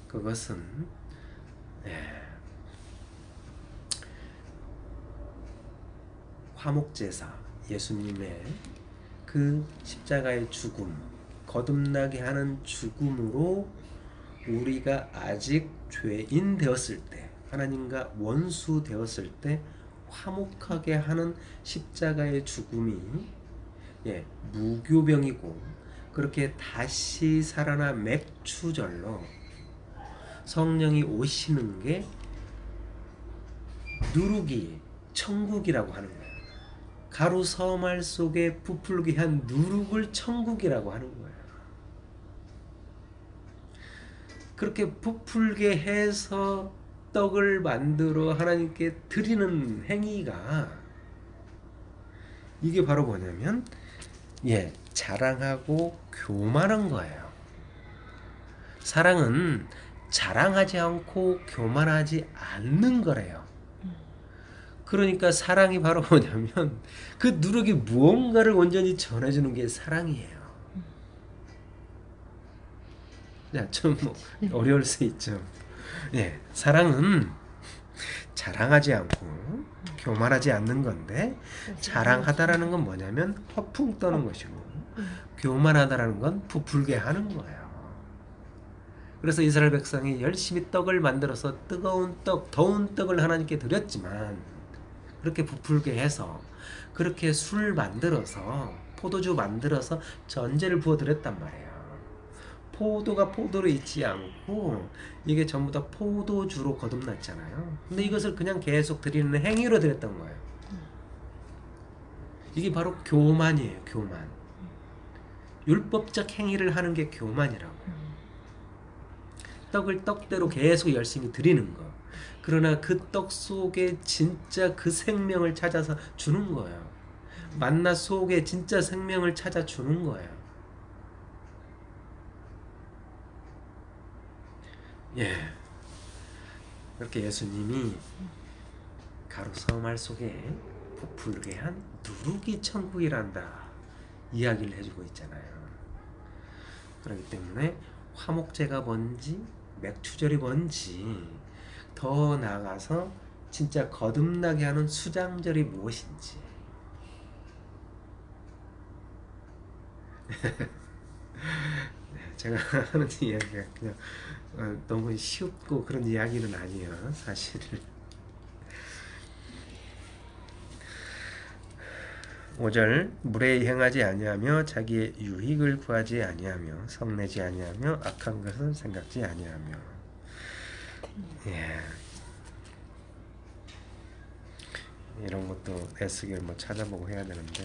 그것은 예. 화목제사, 예수님의 그 십자가의 죽음, 거듭나게 하는 죽음으로 우리가 아직 죄인 되었을 때, 하나님과 원수 되었을 때 화목하게 하는 십자가의 죽음이 무교병이고, 그렇게 다시 살아나 맥추절로 성령이 오시는 게 누룩이 천국이라고 하는 거예요. 가루 서말 속에 부풀게 한 누룩을 천국이라고 하는 거예요. 그렇게 부풀게 해서 떡을 만들어 하나님께 드리는 행위가, 이게 바로 뭐냐면 자랑하고 교만한 거예요. 사랑은 자랑하지 않고 교만하지 않는 거래요. 그러니까 사랑이 바로 뭐냐면 그 누룩이 무언가를 온전히 전해주는 게 사랑이에요. 좀 어려울 수 있죠. 사랑은 자랑하지 않고 교만하지 않는 건데, 자랑하다라는 건 뭐냐면 허풍 떠는 것이고, 교만하다라는 건 부풀게 하는 거예요. 그래서 이스라엘 백성이 열심히 떡을 만들어서 뜨거운 떡, 더운 떡을 하나님께 드렸지만, 그렇게 부풀게 해서 그렇게 술 만들어서, 포도주 만들어서 전제를 부어 드렸단 말이에요. 포도가 포도로 있지 않고 이게 전부 다 포도주로 거듭났잖아요. 근데 이것을 그냥 계속 드리는 행위로 드렸던 거예요. 이게 바로 교만이에요. 교만. 율법적 행위를 하는 게 교만이라고요. 떡을 떡대로 계속 열심히 드리는 거. 그러나 그 떡 속에 진짜 그 생명을 찾아서 주는 거예요. 만나 속에 진짜 생명을 찾아 주는 거예요. 그렇게 예수님이 가루 서말 속에 부풀게 한 누룩이 천국이란다 이야기를 해주고 있잖아요. 그렇기 때문에 화목제가 뭔지, 맥추절이 뭔지, 더 나아가서 진짜 거듭나게 하는 수장절이 무엇인지 제가 하는 이야기가 그냥 너무 쉽고 그런 이야기는 아니에요. 사실 5절 무례히 행하지 아니하며 자기의 유익을 구하지 아니하며 성내지 아니하며 악한 것을 생각지 아니하며. 이런 것도 애쓰기를 뭐 찾아보고 해야 되는데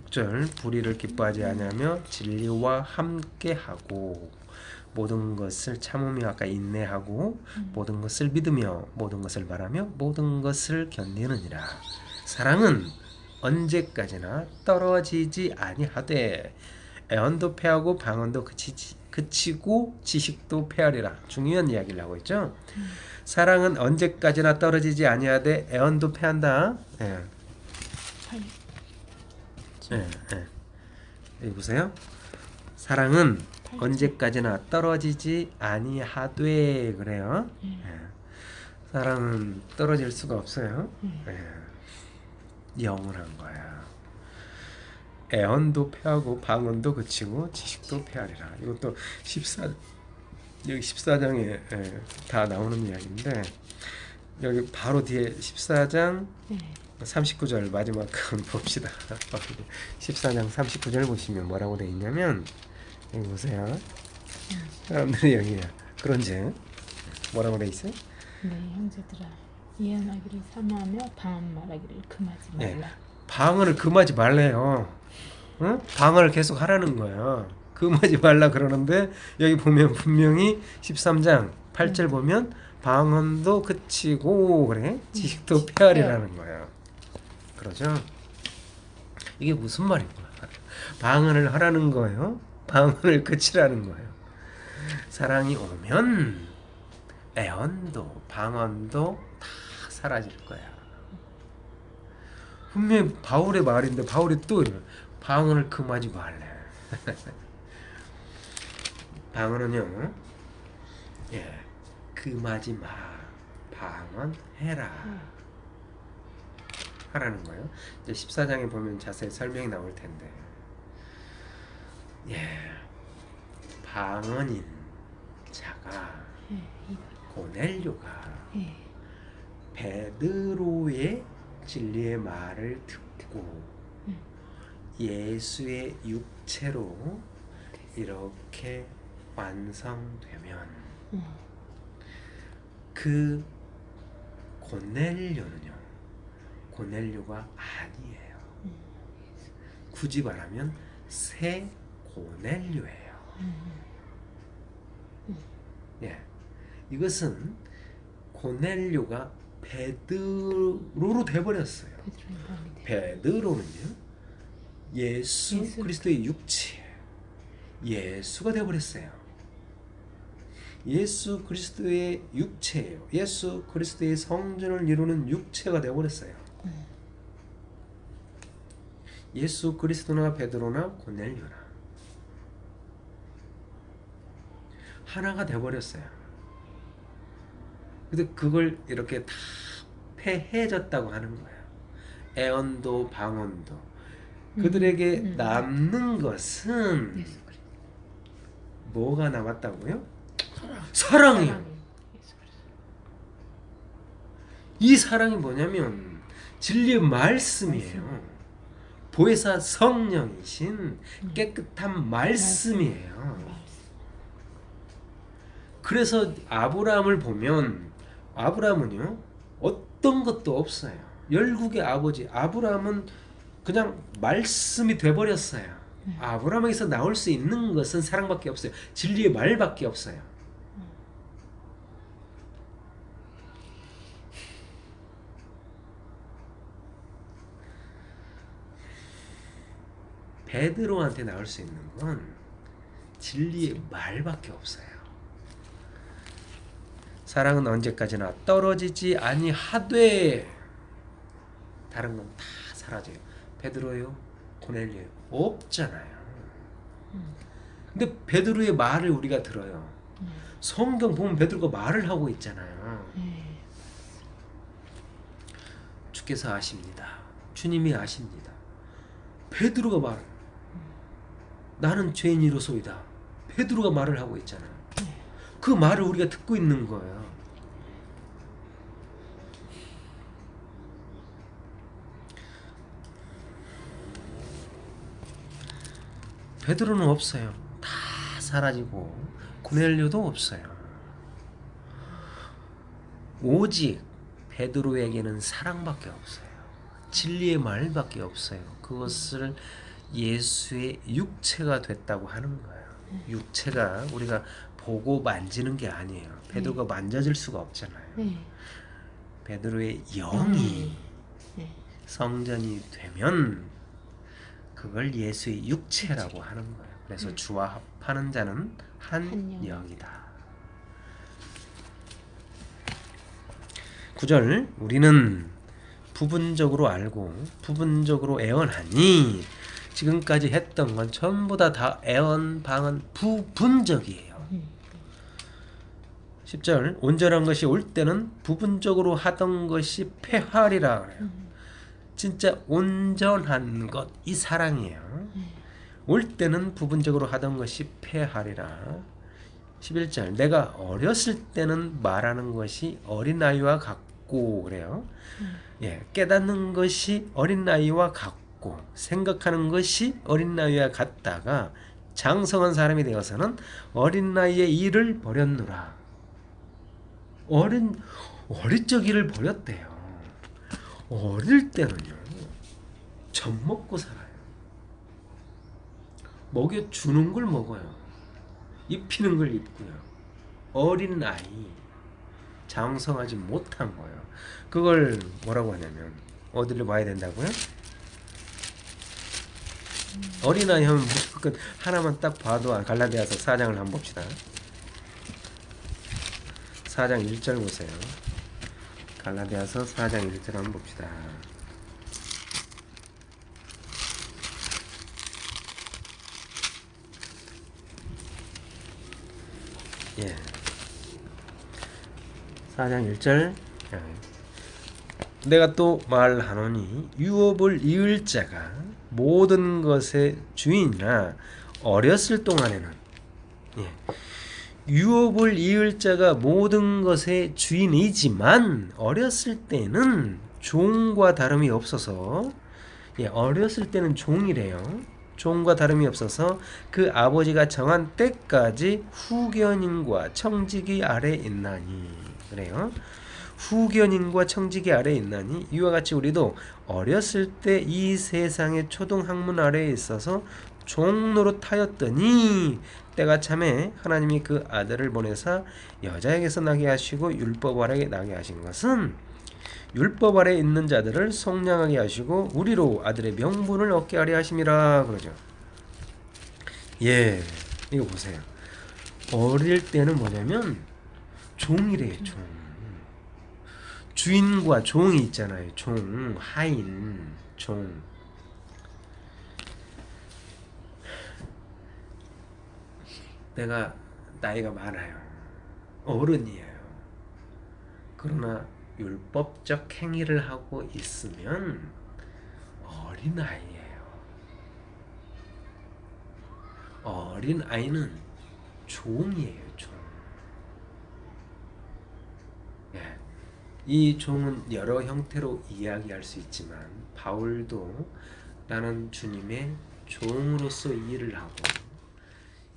6절 불의를 기뻐하지 아니하며 진리와 함께하고 모든 것을 참으며, 아까 인내하고 모든 것을 믿으며 모든 것을 바라며 모든 것을 견디느니라. 사랑은 언제까지나 떨어지지 아니하되 애언도 패하고 방언도 그치고 지식도 패하리라. 중요한 이야기를 하고 있죠. 사랑은 언제까지나 떨어지지 아니하되 애언도 패한다. 여기 보세요. 사랑은 언제까지나 떨어지지 아니하되 그래요. 사랑은 떨어질 수가 없어요. 영원한 거야. 애언도 패하고 방언도 그치고 지식도 패하리라. 이것도 14장에 다 나오는 이야기인데, 여기 바로 뒤에 14장 39절 마지막 봅시다. 14장 39절 보시면 뭐라고 되어 있냐면, 여기 보세요. 사람들이 여기 그런즉 뭐라고 되어 있어요? 네, 형제들아, 예언하기를 사모하며 방언 말하기를 금하지 말라. 방언을 금하지 말래요. 방언을 계속 하라는 거예요. 금하지 말라 그러는데, 여기 보면 분명히 13장 8절 보면 방언도 그치고 그래, 지식도 패하리라는 거예요. 그러죠? 이게 무슨 말이구나. 방언을 하라는 거예요. 방언을 그치라는 거예요. 사랑이 오면 애언도 방언도 다 사라질 거야. 분명히 바울의 말인데 바울이 또 방언을 금하지 말래. 방언은요, 금하지 마. 방언해라. 하라는 거예요. 이제 14장에 보면 자세히 설명이 나올 텐데. 예. 방언인 자가 고넬료가 베드로의 진리의 말을 듣고 예수의 육체로 이렇게 완성되면 그 고넬료가 아니에요. 굳이 말하면 새 고넬료예요. 예, 이것은 고넬료가 베드로로 돼버렸어요. 베드로는요 예수 그리스도의 육체, 예수가 돼버렸어요. 예수 그리스도의 육체예요. 예수 그리스도의 성전을 이루는 육체가 되어버렸어요. 예수 그리스도나 베드로나 고넬료나 하나가 되어버렸어요. 근데 그걸 이렇게 다 패해졌다고 하는 거예요. 애언도 방언도 그들에게 남는 것은 뭐가 남았다고요? 사랑이요. 이 사랑이 뭐냐면 진리의 말씀이에요. 보혜사 성령이신 깨끗한 말씀이에요. 그래서 아브라함을 보면 아브라함은요 어떤 것도 없어요. 열국의 아버지 아브라함은 그냥 말씀이 돼버렸어요. 아브라함에게서 나올 수 있는 것은 사랑밖에 없어요. 진리의 말밖에 없어요. 베드로한테 나올 수 있는 건 진리의 말밖에 없어요. 사랑은 언제까지나 떨어지지 아니하되 다른 건 다 사라져요. 베드로요, 고넬료요 없잖아요. 근데 베드로의 말을 우리가 들어요. 성경 보면 베드로가 말을 하고 있잖아요. 주께서 아십니다. 주님이 아십니다. 베드로가 말. 나는 죄인이로소이다. 베드로가 말을 하고 있잖아요. 그 말을 우리가 듣고 있는 거예요. 베드로는 없어요. 다 사라지고 고넬료도 없어요. 오직 베드로에게는 사랑밖에 없어요. 진리의 말밖에 없어요. 그것을 예수의 육체가 됐다고 하는 거예요. 육체가 우리가 보고 만지는 게 아니에요. 베드로가 만져질 수가 없잖아요. 베드로의 영이 성전이 되면 그걸 예수의 육체라고 하는 거예요. 그래서 주와 합하는 자는 한 영이다. 9절 우리는 부분적으로 알고 부분적으로 애언하니 지금까지 했던 건 전부 다 애언, 방언, 부분적이에요. 10절 온전한 것이 올 때는 부분적으로 하던 것이 패하리라 그래요. 진짜 온전한 것, 이 사랑이에요. 올 때는 부분적으로 하던 것이 패하리라. 11절 내가 어렸을 때는 말하는 것이 어린아이와 같고 그래요. 예, 깨닫는 것이 어린아이와 같고 생각하는 것이 어린아이와 같다가 장성한 사람이 되어서는 어린아이의 일을 버렸노라. 어릴 적 일을 버렸대요. 어릴 때는요 젖 먹고 살아요. 먹여주는 걸 먹어요. 입히는 걸 입고요. 어린 아이, 장성하지 못한 거예요. 그걸 뭐라고 하냐면 어디를 봐야 된다고요? 어린아이 하면 무조건 하나만 딱 봐도 갈라디아서 4장을 한번 봅시다. 4장 1절 보세요. 갈라디아서 4장 1절 한번 봅시다. 예. 4장 1절. 내가 또 말하노니 유업을 이을 자가 모든 것의 주인이나 어렸을 동안에는, 예, 유업을 이을 자가 모든 것의 주인이지만 어렸을 때는 종과 다름이 없어서, 예, 어렸을 때는 종이래요. 종과 다름이 없어서 그 아버지가 정한 때까지 후견인과 청지기 아래 있나니. 그래요. 후견인과 청지기 아래 있나니 이와 같이 우리도 어렸을 때 이 세상의 초동 학문 아래에 있어서 종 노릇하였더니 때가 참에 하나님이 그 아들을 보내사 여자에게서 나게 하시고 율법 아래 나게 하신 것은 율법 아래 있는 자들을 속량하게 하시고 우리로 아들의 명분을 얻게 하려 하심이라. 그러죠. 예, 이거 보세요. 어릴 때는 뭐냐면 종이래요. 종. 주인과 종이 있잖아요. 종, 하인, 종. 내가 나이가 많아요. 어른이에요. 그러나 율법적 행위를 하고 있으면 어린아이예요. 어린아이는 종이에요. 종. 예. 이 종은 여러 형태로 이야기할 수 있지만 바울도 나는 주님의 종으로서 이 일을 하고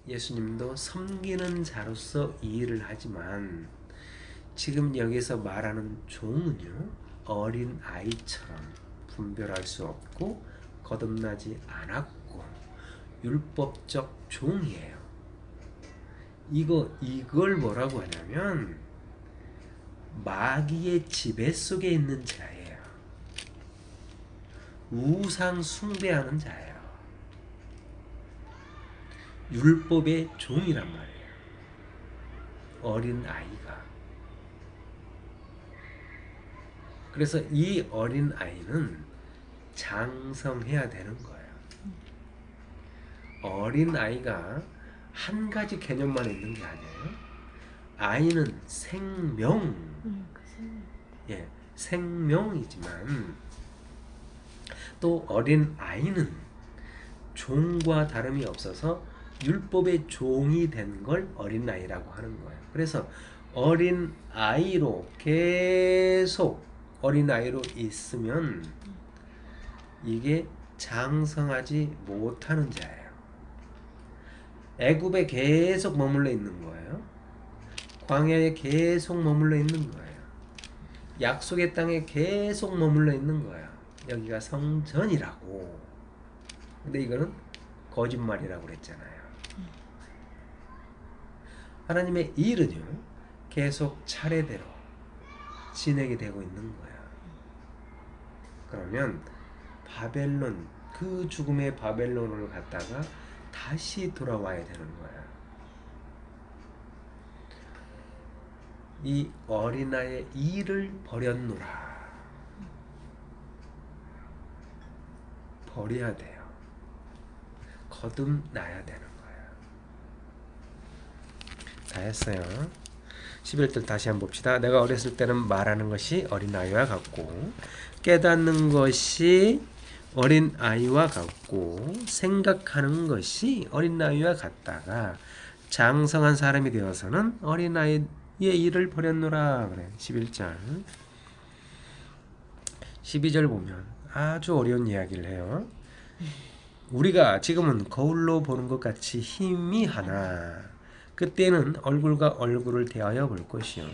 예수님도 섬기는 자로서 이 일을 하지만 지금 여기서 말하는 종은요, 어린 아이처럼 분별할 수 없고 거듭나지 않았고 율법적 종이에요. 이걸 뭐라고 하냐면 마귀의 지배 속에 있는 자예요. 우상 숭배하는 자예요. 율법의 종이란 말이에요. 어린 아이가. 그래서 이 어린 아이는 장성해야 되는 거예요. 어린 아이가 한 가지 개념만 있는 게 아니에요. 아이는 생명, 예, 생명이지만 또 어린 아이는 종과 다름이 없어서 율법의 종이 된 걸 어린 아이라고 하는 거예요. 그래서 어린 아이로 계속 어린 아이로 있으면 이게 장성하지 못하는 자예요. 애굽에 계속 머물러 있는 거예요. 광야에 계속 머물러 있는 거예요. 약속의 땅에 계속 머물러 있는 거예요. 여기가 성전이라고. 근데 이거는 거짓말이라고 그랬잖아요. 하나님의 일은요, 계속 차례대로 진행이 되고 있는 거야. 그러면 바벨론, 그 죽음의 바벨론을 갔다가 다시 돌아와야 되는 거야. 이 어린아이의 일을 버렸노라. 버려야 돼요. 거듭나야 되는 거야. 다 했어요. 11절 다시 한번 봅시다. 내가 어렸을 때는 말하는 것이 어린아이와 같고 깨닫는 것이 어린아이와 같고 생각하는 것이 어린아이와 같다가 장성한 사람이 되어서는 어린아이의 일을 버렸노라. 그래. 11절 12절 보면 아주 어려운 이야기를 해요. 우리가 지금은 거울로 보는 것 같이 희미하나 그때는 얼굴과 얼굴을 대하여 볼 것이요.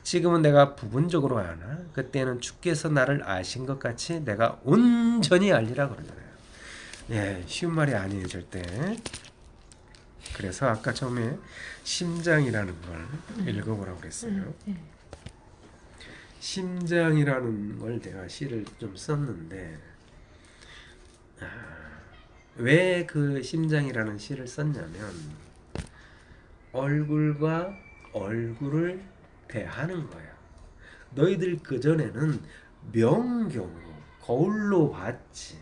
지금은 내가 부분적으로 아나 그때는 주께서 나를 아신 것 같이 내가 온전히 알리라 그러잖아요. 예, 쉬운 말이 아니에요, 절대. 그래서 아까 처음에 심장이라는 걸 읽어보라고 그랬어요. 심장이라는 걸 내가 시를 좀 썼는데 왜 그 심장이라는 시를 썼냐면 얼굴과 얼굴을 대하는 거야. 너희들 그전에는 명경으로 거울로 봤지.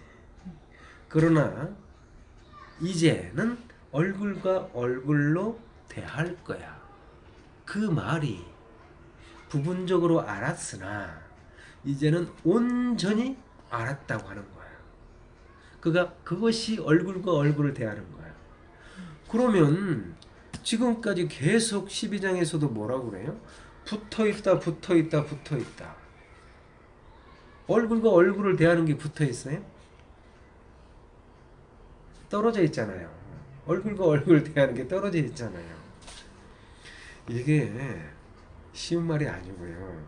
그러나 이제는 얼굴과 얼굴로 대할 거야. 그 말이 부분적으로 알았으나 이제는 온전히 알았다고 하는 거야. 그것이 얼굴과 얼굴을 대하는 거야. 그러면 지금까지 계속 12장에서도 뭐라고 그래요? 붙어있다, 붙어있다, 붙어있다. 얼굴과 얼굴을 대하는 게 붙어있어요? 떨어져 있잖아요. 얼굴과 얼굴을 대하는 게 떨어져 있잖아요. 이게 쉬운 말이 아니고요.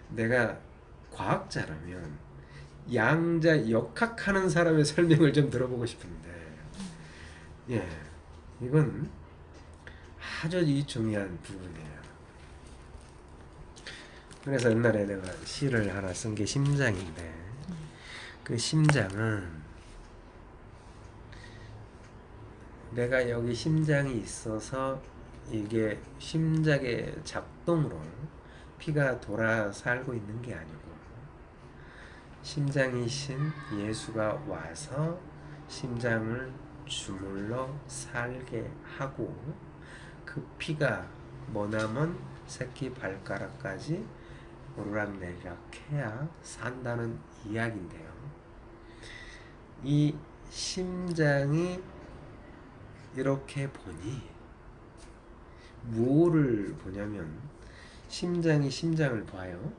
내가 과학자라면 양자 역학하는 사람의 설명을 좀 들어보고 싶은데, 예, 이건 아주 중요한 부분이에요. 그래서 옛날에 내가 시를 하나 쓴 게 심장인데, 그 심장은 내가 여기 심장이 있어서 이게 심장의 작동으로 피가 돌아 살고 있는 게 아니고, 심장이신 예수가 와서 심장을 주물러 살게 하고 그 피가 머나먼 새끼 발가락까지 오르락내리락 해야 산다는 이야기인데요. 이 심장이 이렇게 보니 뭐를 보냐면, 심장이 심장을 봐요.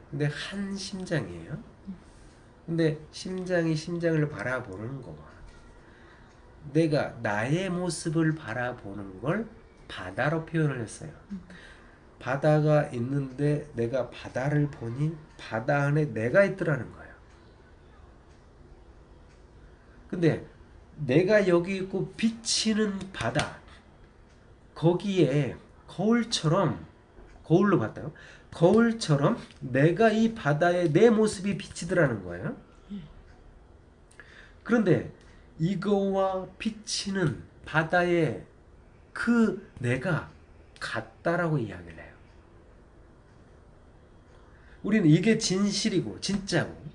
근데 한 심장이에요. 근데 심장이 심장을 바라보는 거, 내가 나의 모습을 바라보는 걸 바다로 표현을 했어요. 바다가 있는데 내가 바다를 보니 바다 안에 내가 있더라는 거예요. 근데 내가 여기 있고 비치는 바다, 거기에 거울처럼, 거울로 봤다요. 거울처럼 내가 이 바다에 내 모습이 비치더라는 거예요. 그런데 이거와 비치는 바다에 그 내가 같다라고 이야기를 해요. 우리는 이게 진실이고 진짜고,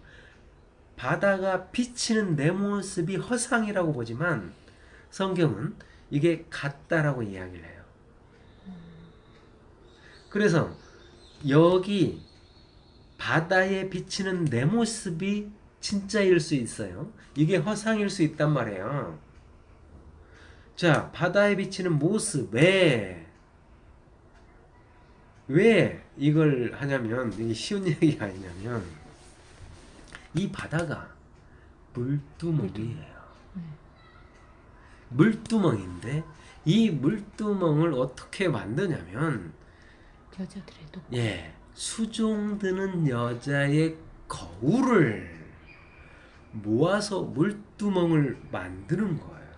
바다가 비치는 내 모습이 허상이라고 보지만 성경은 이게 같다라고 이야기를 해요. 그래서 여기 바다에 비치는 내 모습이 진짜일 수 있어요. 이게 허상일 수 있단 말이에요. 자, 바다에 비치는 모습, 왜 이걸 하냐면, 이게 쉬운 얘기가 아니냐면, 이 바다가 물두멍이에요. 물두멍인데 이 물두멍을 어떻게 만드냐면, 여자들의 독. 예, 수종드는 여자의 거울을 모아서 물두멍을 만드는 거예요.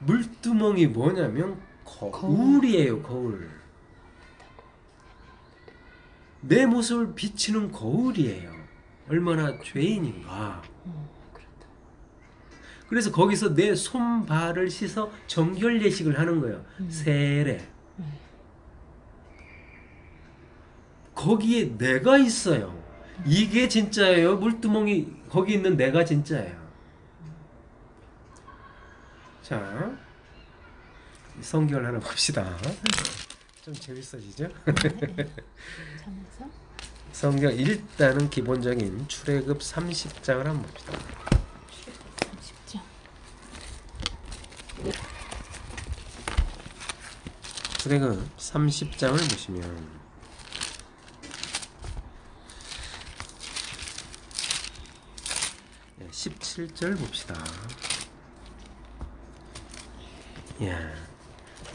물두멍이 뭐냐면 거울이에요. 거울. 내 모습을 비치는 거울이에요. 얼마나 죄인인가. 그렇다. 그래서 거기서 내 손발을 씻어 정결 예식을 하는 거예요. 세례. 거기에 내가 있어요. 이게 진짜예요. 물두멍이 거기 있는 내가 진짜예요. 자, 성경을 하나 봅시다. 좀 재밌어지죠? 참아서. 성경 일단은 기본적인 출애굽 30장을 한번 봅시다. 30장. 출애굽 30장을 보시면 17절 봅시다. 예.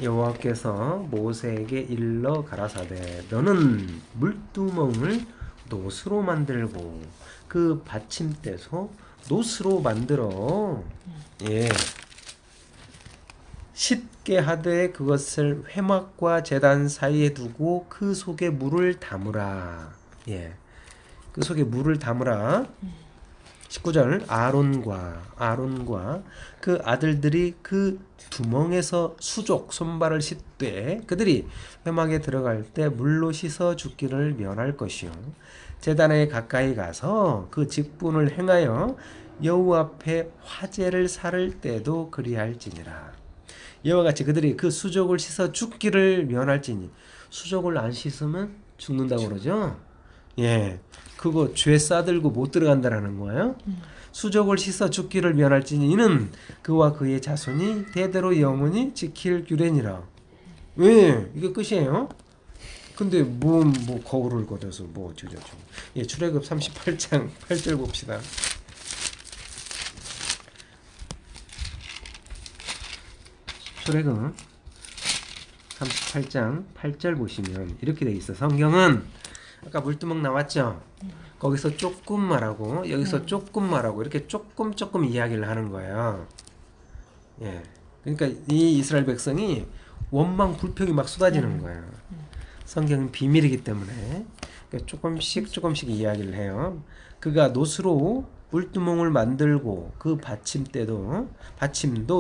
여호와께서 모세에게 일러 가라사대, 너는 물두멍을 노스로 만들고 그 받침대소 노스로 만들어. 예. 쉽게 하되 그것을 회막과 제단 사이에 두고 그 속에 물을 담으라. 예. 그 속에 물을 담으라. 19절, 아론과 그 아들들이 그 두멍에서 수족 손발을 씻되 그들이 회막에 들어갈 때 물로 씻어 죽기를 면할 것이요, 제단에 가까이 가서 그 직분을 행하여 여호와 앞에 화제를 살을 때도 그리할지니라. 이와 같이 그들이 그 수족을 씻어 죽기를 면할지니. 수족을 안 씻으면 죽는다고 그러죠? 예. 그거 죄 싸들고 못 들어간다라는 거예요. 수족을 씻어 죽기를 면할지니 이는 그와 그의 자손이 대대로 영원히 지킬 규례니라. 왜? 이게 끝이에요? 근데 뭐 거울을 걷어서 뭐 어쩌죠? 예, 출애굽 38장 8절 봅시다. 출애굽 38장 8절 보시면 이렇게 돼 있어. 성경은 아까 물두멍 나왔죠? 거기서 조금 말하고 여기서 조금 말하고 이렇게 조금 이야기를 하는 거예요. 예. 그러니까 이 이스라엘 백성이 원망 불평이 막 쏟아지는 거예요. 성경은 비밀이기 때문에 그러니까 조금씩 이야기를 해요. 그가 노수로 물두멍을 만들고 그 받침도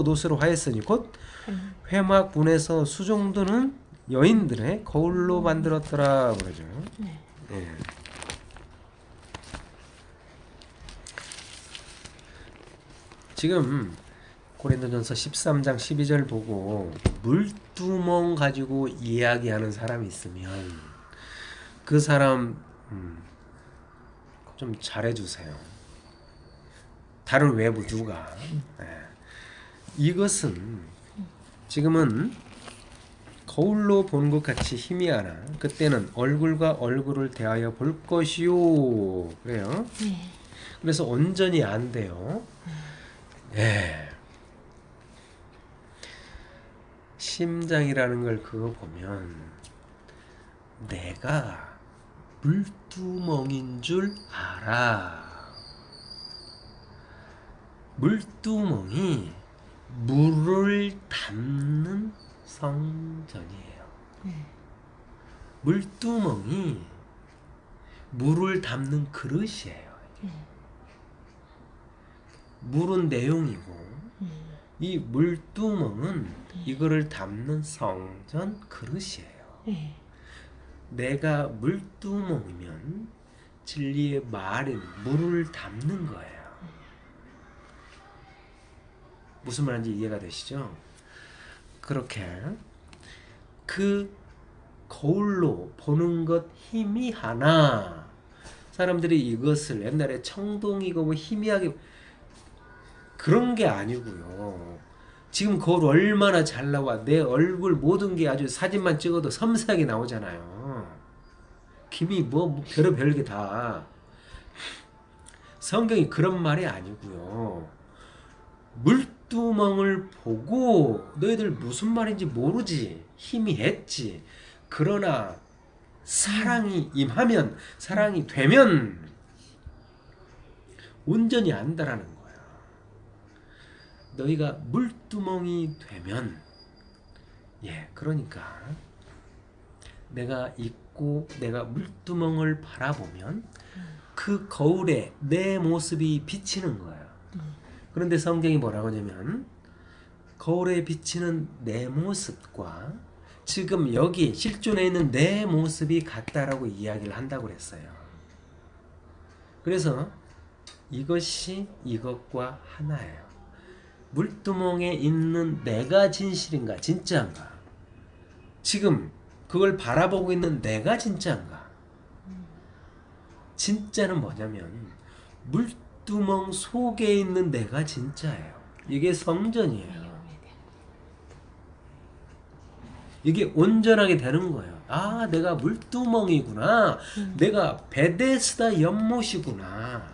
노수로 하였으니 곧 회막문에서 수종드는 여인들의 거울로 만들었더라 그러죠. 예. 지금 고린도전서 13장 12절 보고 물두멍 가지고 이야기하는 사람이 있으면 그 사람 좀 잘해주세요. 다른 외부 누가. 예. 이것은 지금은 거울로 보는 것 같이 희미하나 그때는 얼굴과 얼굴을 대하여 볼 것이요. 그래요. 그래서 온전히 안 돼요. 예. 심장이라는 걸 그거 보면 내가 물두멍인 줄 알아. 물두멍이 물을 담는 성전이에요. 물두멍이 물을 담는 그릇이에요. 물은 내용이고 이 물두멍은 이거를 담는 성전 그릇이에요. 내가 물두멍이면 진리의 말인 물을 담는 거예요. 무슨 말인지 이해가 되시죠? 그렇게 그 거울로 보는 것 희미하나 사람들이 이것을 옛날에 청동이고 뭐 희미하게 그런 게 아니고요. 지금 거울 얼마나 잘 나와. 내 얼굴 모든 게 아주 사진만 찍어도 섬세하게 나오잖아요. 김이 뭐 별게 다. 성경이 그런 말이 아니고요. 물두멍을 보고 너희들 무슨 말인지 모르지. 희미했지. 그러나 사랑이 임하면 사랑이 되면 온전히 안다라는 거예요. 너희가 물두멍이 되면 그러니까 내가 있고 내가 물두멍을 바라보면 그 거울에 내 모습이 비치는 거예요. 그런데 성경이 뭐라고 하냐면 거울에 비치는 내 모습과 지금 여기 실존에 있는 내 모습이 같다라고 이야기를 한다고 그랬어요. 그래서 이것이 이것과 하나예요. 물두멍에 있는 내가 진실인가 진짜인가? 지금 그걸 바라보고 있는 내가 진짜인가? 진짜는 뭐냐면 물두멍 속에 있는 내가 진짜예요. 이게 성전이에요. 이게 온전하게 되는 거예요. 아, 내가 물두멍이구나. 내가 베데스다 연못이구나.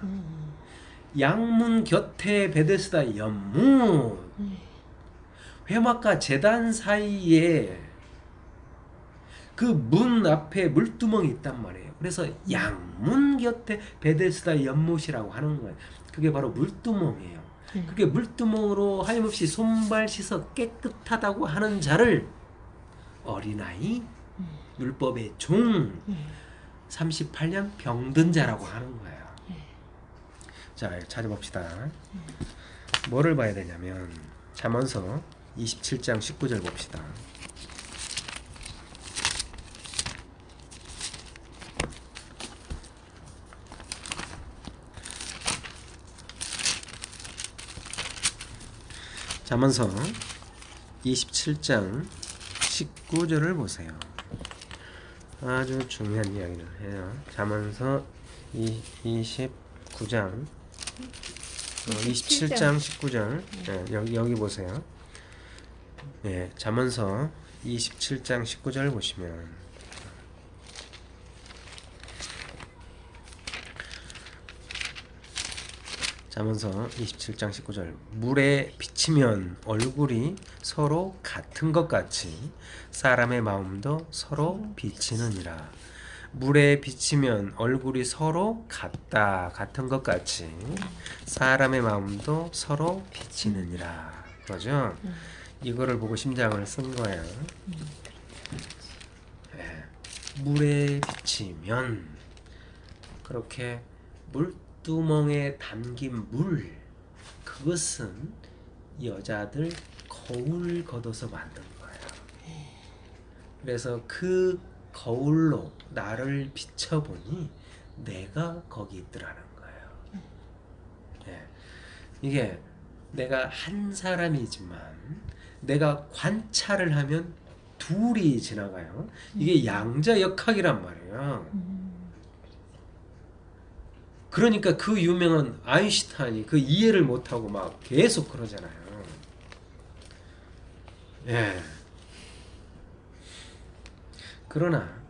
양문 곁에 베데스다 연못. 회막과 제단 사이에 그 문 앞에 물두멍이 있단 말이에요. 그래서 양문 곁에 베데스다 연못이라고 하는 거예요. 그게 바로 물두멍이에요. 그게 물두멍으로 하염없이 손발 씻어 깨끗하다고 하는 자를 어린아이, 율법의 종, 38년 병든 자라고 하는 거예요. 자, 찾아봅시다. 뭐를 봐야 되냐면 잠언서 27장 19절 봅시다. 잠언서 27장 19절을 보세요. 아주 중요한 이야기를 해요. 잠언서 29장 27장 19절. 여기 보세요. 잠언서 27장 19절 보시면 잠언서 27장 19절 물에 비치면 얼굴이 서로 같은 것 같이 사람의 마음도 서로 비치느니라. 물에 비치면 얼굴이 서로 같은 것 같이 사람의 마음도 서로 비치느니라. 그러죠? 이거를 보고 심장을 쓴 거예요. 물에 비치면 그렇게 물두멍에 담긴 물, 그것은 여자들 거울 걷어서 만든 거예요. 그래서 그 거울로 나를 비춰보니 내가 거기 있더라는 거예요. 이게 내가 한 사람이지만 내가 관찰을 하면 둘이 지나가요. 이게 양자역학이란 말이에요. 그러니까 그 유명한 아인슈타인이 그 이해를 못하고 막 계속 그러잖아요. 그러나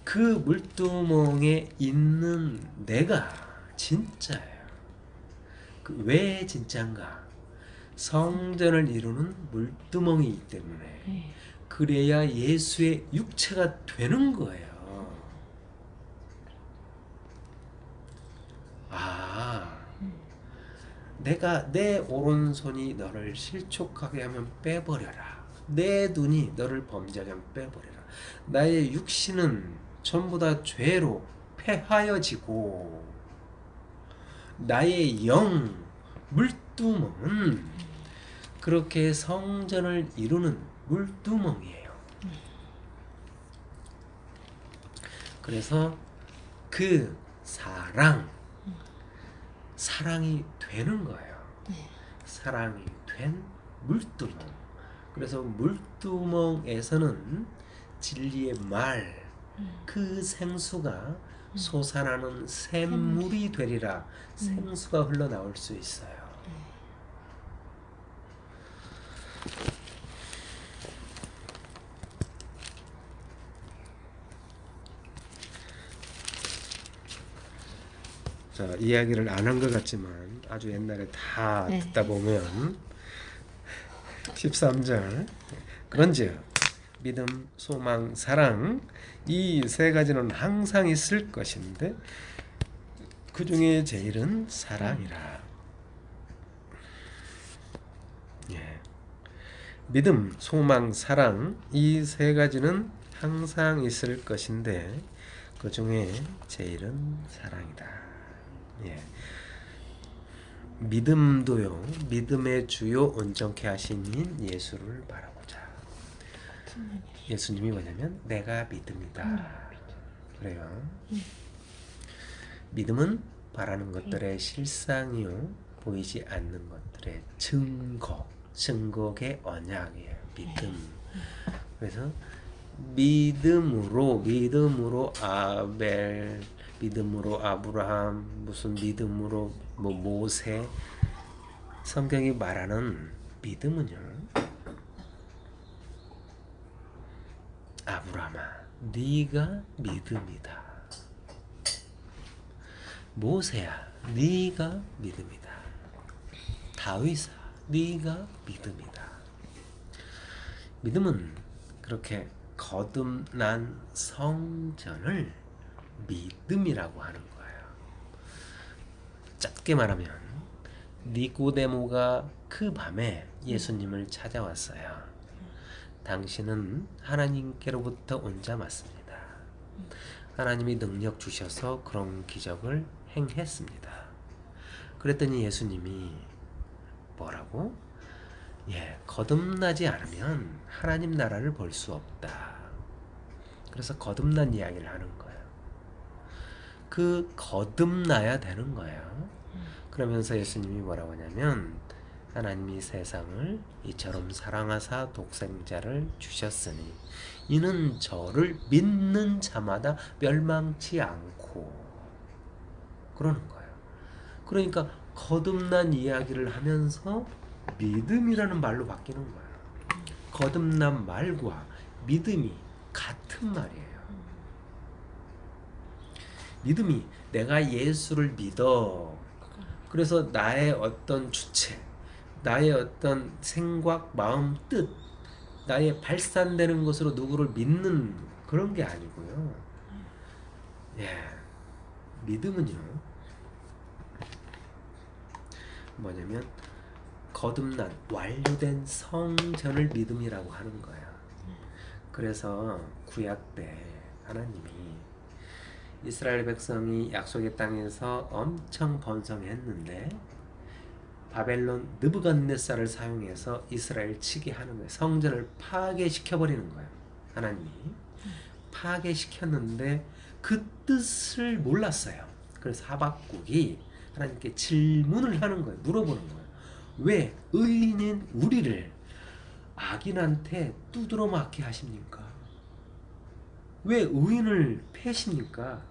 그 물두멍에 있는 내가 진짜예요. 왜 진짜인가? 성전을 이루는 물두멍이기 때문에 그래야 예수의 육체가 되는 거예요. 내가 내 오른손이 너를 실족하게 하면 빼버려라. 내 눈이 너를 범죄하게 하면 빼버려라. 나의 육신은 전부 다 죄로 패하여지고 나의 영 물두멍은 그렇게 성전을 이루는 물두멍이에요. 그래서 그 사랑이 되는 거예요. 사랑이 된 물두멍. 그래서 물두멍에서는 진리의 말, 그 생수가 솟아나는 샘물이 되리라. 생수가 흘러나올 수 있어요. 자, 이야기를 안 한 것 같지만 아주 옛날에 다 듣다 보면 13절 그런즉 믿음, 소망, 사랑 이 세 가지는 항상 있을 것인데 그 중에 제일은 사랑이라. 믿음, 소망, 사랑 이 세 가지는 항상 있을 것인데 그 중에 제일은 사랑이다. 믿음도요. 믿음의 주요 온전케 하신 인 예수를 바라보자. 예수님이 뭐냐면 내가 믿음이다. 그래요. 믿음은 바라는 것들의 실상이요 보이지 않는 것들의 증거의 언약이에요. 믿음. 그래서 믿음으로 아벨, 믿음으로 아브라함, 무슨 믿음으로 모세. 성경이 말하는 믿음은요, 아브라함아 네가 믿음이다. 모세야 네가 믿음이다. 다윗아 네가 믿음이다. 믿음은 그렇게 거듭난 성전을 믿음이라고 하는 거예요. 짧게 말하면 니고데모가 그 밤에 예수님을 찾아왔어요. 당신은 하나님께로부터 온 자 맞습니다. 하나님이 능력 주셔서 그런 기적을 행했습니다. 그랬더니 예수님이 뭐라고? 거듭나지 않으면 하나님 나라를 볼 수 없다. 그래서 거듭난 이야기를 하는 거예요. 그 거듭나야 되는 거예요. 그러면서 예수님이 뭐라고 하냐면 하나님이 세상을 이처럼 사랑하사 독생자를 주셨으니 이는 저를 믿는 자마다 멸망치 않고, 그러는 거예요. 그러니까 거듭난 이야기를 하면서 믿음이라는 말로 바뀌는 거예요. 거듭난 말과 믿음이 같은 말이에요. 믿음이 내가 예수를 믿어. 그래서 나의 어떤 주체, 나의 어떤 생각, 마음, 뜻, 나의 발산되는 것으로 누구를 믿는 그런 게 아니고요. 예, 믿음은요, 뭐냐면 거듭난 완료된 성전을 믿음이라고 하는 거예요. 그래서 구약 때 하나님이 이스라엘 백성이 약속의 땅에서 엄청 번성했는데 바벨론 느부갓네살을 사용해서 이스라엘 치게 하는 거예요. 성전을 파괴시켜버리는 거예요. 하나님이 파괴시켰는데 그 뜻을 몰랐어요. 그래서 하박국이 하나님께 질문을 하는 거예요. 물어보는 거예요. 왜 의인인 우리를 악인한테 두드러 맞게 하십니까? 왜 의인을 패십니까?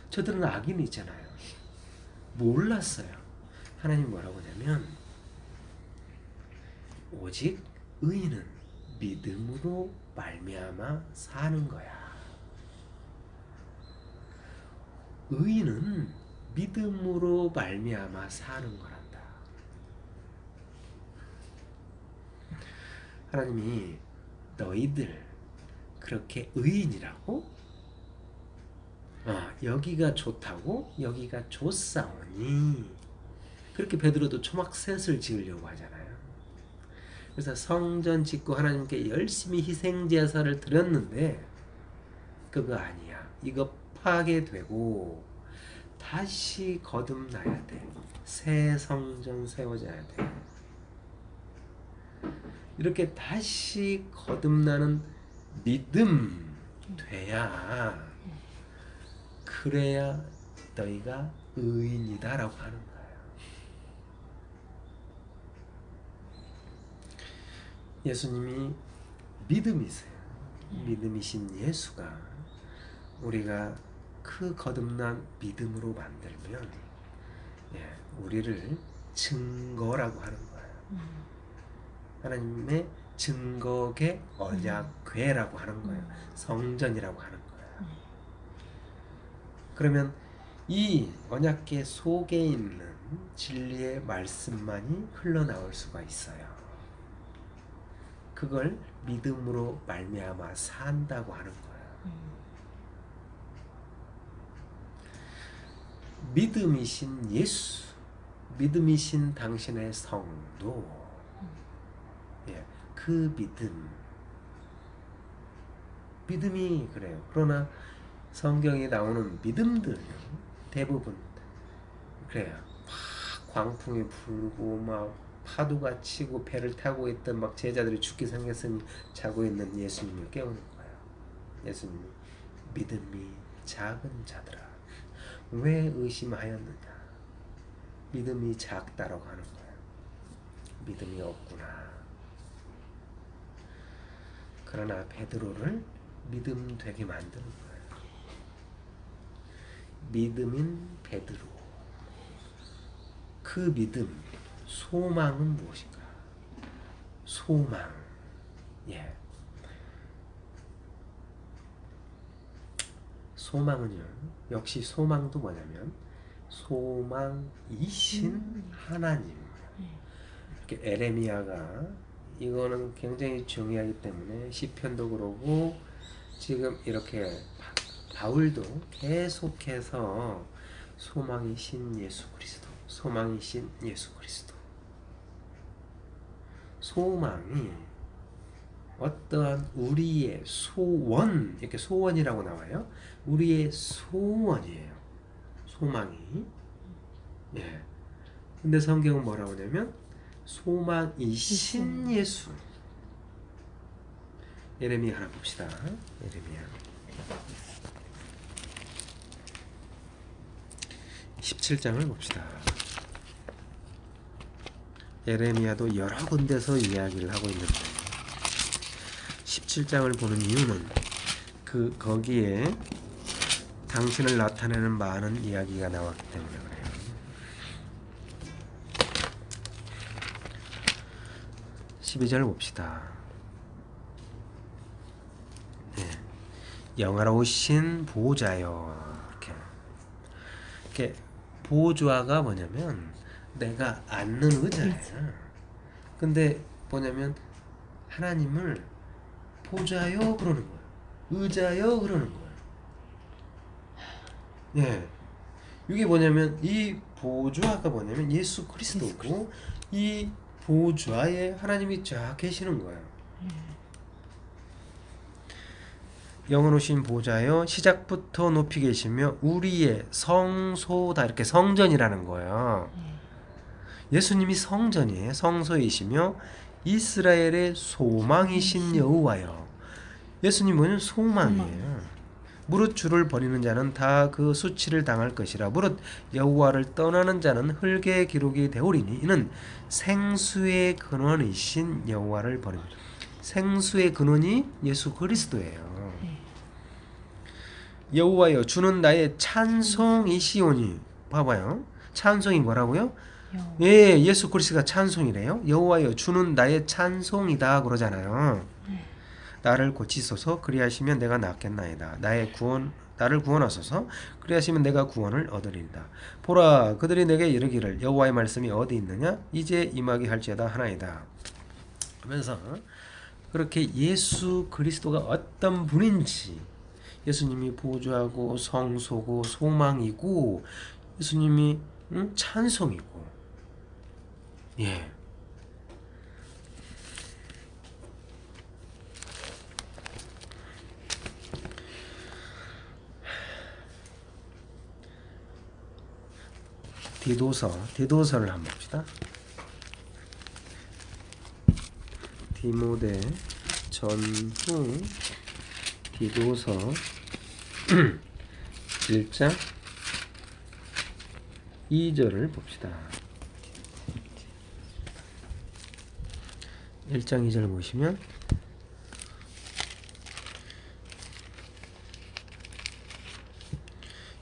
저들은 악인이잖아요. 몰랐어요. 하나님 뭐라고 하냐면 오직 의인은 믿음으로 말미암아 사는 거야. 의인은 믿음으로 말미암아 사는 거란다. 하나님이 너희들 그렇게 의인이라고? 여기가 좋다고? 여기가 좋사오니? 그렇게 베드로도 초막셋을 지으려고 하잖아요. 그래서 성전 짓고 하나님께 열심히 희생제사를 드렸는데 그거 아니야. 이거 파괴되고 다시 거듭나야 돼. 새 성전 세워져야 돼. 이렇게 다시 거듭나는 믿음 돼야, 그래야 너희가 의인이다라고 하는 거예요. 예수님이 믿음이세요. 믿음이신 예수가 우리가 그 거듭난 믿음으로 만들면 우리를 증거라고 하는 거예요. 하나님의 증거계 언약궤라고 하는 거예요. 성전이라고 하는 거예요. 그러면 이 언약궤 속에 있는 진리의 말씀만이 흘러나올 수가 있어요. 그걸 믿음으로 말미암아 산다고 하는 거예요. 믿음이신 예수, 믿음이신 당신의 성도, 그 믿음이 그래요. 그러나 성경에 나오는 믿음들은 대부분 그래요. 막 광풍이 불고 막 파도가 치고 배를 타고 있던 막 제자들이 죽게 생겼으니 자고 있는 예수님을 깨우는 거예요. 예수님이 믿음이 작은 자들아 왜 의심하였느냐. 믿음이 작다라고 하는 거예요. 믿음이 없구나. 그러나 베드로를 믿음 되게 만드는 거예요. 믿음인 베드로. 그 믿음, 소망은 무엇인가? 소망. 소망은요, 역시 소망도 뭐냐면 소망이신 하나님. 이렇게 에레미야가 이거는 굉장히 중요하기 때문에 시편도 그러고 지금 이렇게 바울도 계속해서 소망이신 예수 그리스도, 소망이신 예수 그리스도. 소망이 어떠한 우리의 소원, 이렇게 소원이라고 나와요. 우리의 소원이에요. 소망이. 근데 성경은 뭐라고 하냐면 소망이신 예수. 예레미야 하나 봅시다. 예레미야 17장을 봅시다. 예레미야도 여러 군데서 이야기를 하고 있는데 17장을 보는 이유는 거기에 당신을 나타내는 많은 이야기가 나왔기 때문에 그래요. 12절 봅시다. 네. 영화로우신 보호자여. 이렇게 보호자가 뭐냐면 내가 앉는 의자야. 근데 뭐냐면 하나님을 보좌여 그러는 거야. 의자여 그러는 거야. 예. 이게 뭐냐면 이 보좌가 뭐냐면 예수 그리스도고 이 보좌에 하나님이 쫙 계시는 거예요. 영원하신 보좌여 시작부터 높이 계시며 우리의 성소다. 이렇게 성전이라는 거예요. 예수님이 성전이에요. 성소이시며 이스라엘의 소망이신 여호와여. 예수님 뭐냐면 소망이에요. 무릇 주를 버리는 자는 다 그 수치를 당할 것이라. 무릇 여호와를 떠나는 자는 흙의 기록이 되오리니 이는 생수의 근원이신 여호와를 버리는. 생수의 근원이 예수 그리스도예요. 여호와여 주는 나의 찬송이시오니. 봐봐요. 찬송이 뭐라고요? 예, 예수 그리스도가 찬송이래요. 여호와여 주는 나의 찬송이다 그러잖아요. 나를 고치소서 그리하시면 내가 낫겠나이다. 나를 구원하소서 그리하시면 내가 구원을 얻으리이다. 보라 그들이 내게 이르기를 여호와의 말씀이 어디 있느냐 이제 임하게 할지어다 하나이다. 하면서 그렇게 예수 그리스도가 어떤 분인지, 예수님이 보좌고 성소고 소망이고 예수님이 찬송이고, 예. 디도서를 한번 봅시다. 디모데 전후 디도서 1장 2절을 봅시다. 1장 2절 보시면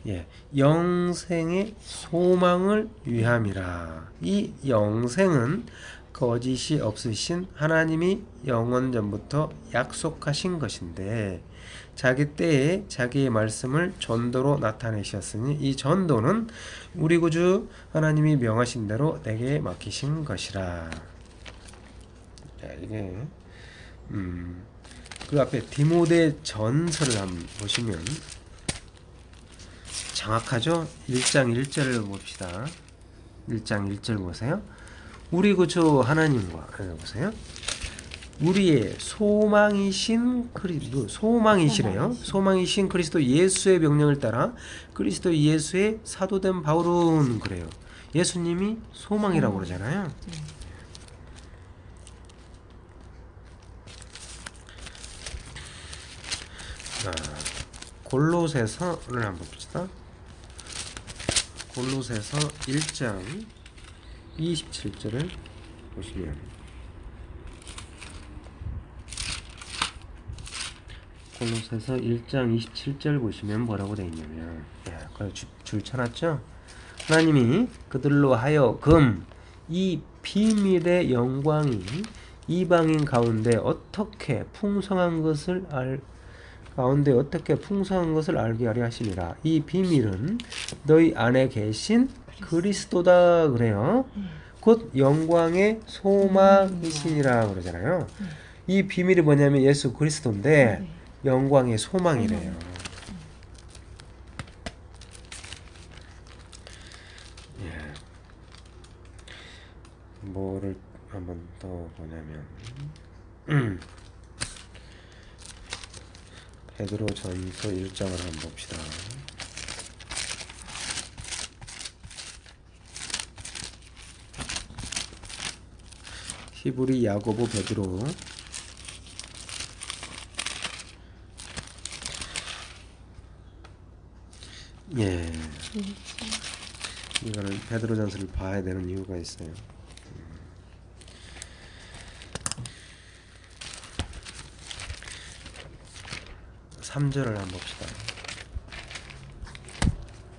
예, 영생의 소망을 위함이라. 이 영생은 거짓이 없으신 하나님이 영원 전부터 약속하신 것인데 자기 때에 자기의 말씀을 전도로 나타내셨으니 이 전도는 우리 구주 하나님이 명하신 대로 내게 맡기신 것이라. 자, 이게 그 앞에 디모데 전서를 한번 보시면 정확하죠? 1장 1절을 봅시다. 1장 1절 보세요. 우리 구주 하나님과 보세요. 우리의 소망이신 그리스도, 소망이시래요. 소망이신 그리스도 예수의 명령을 따라 그리스도 예수의 사도된 바울은 그래요. 예수님이 소망이라고 그러잖아요. 골로새서를 한번 봅시다. 골로새서 1장 27절을 보시면 골로새서 1장 27절 보시면 뭐라고 되어 있냐면 줄 쳐놨죠? 하나님이 그들로 하여금 이 비밀의 영광이 이방인 가운데 어떻게 풍성한 것을 알게 하려 하심이라. 이 비밀은 너희 안에 계신 그리스도다 그래요. 곧 영광의 소망이시니라 그러잖아요. 이 비밀이 뭐냐면 예수 그리스도인데 영광의 소망이래요. 예. 뭐를 한번 더 보냐면 베드로 전서 1장을 한번 봅시다. 히브리, 야고보, 베드로. 예. 이거는 베드로 전서를 봐야 되는 이유가 있어요. 3절을 한번 봅시다.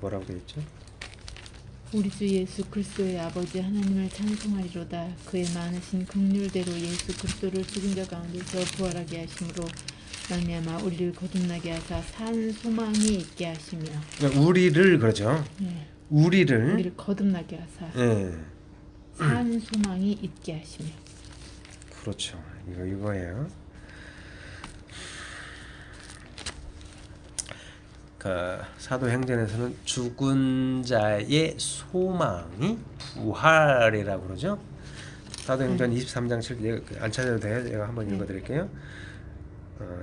뭐라고 되어 있죠? 우리 주 예수 그리스도의 아버지 하나님을 찬송하리로다. 그의 많으신 긍휼대로 예수 그리스도를 죽은 자 가운데서 부활하게 하심으로 말미암아 우리를 거듭나게 하사 산 소망이 있게 하시며. 우리를 그러죠. 네. 우리를 거듭나게 하사 예. 산 소망이 있게 하시며. 그렇죠. 이거예요. 그 사도행전에서는 죽은 자의 소망이 부활이라고 그러죠. 사도행전 23장 7절 안 찾아도 돼요. 제가 한번 읽어드릴게요.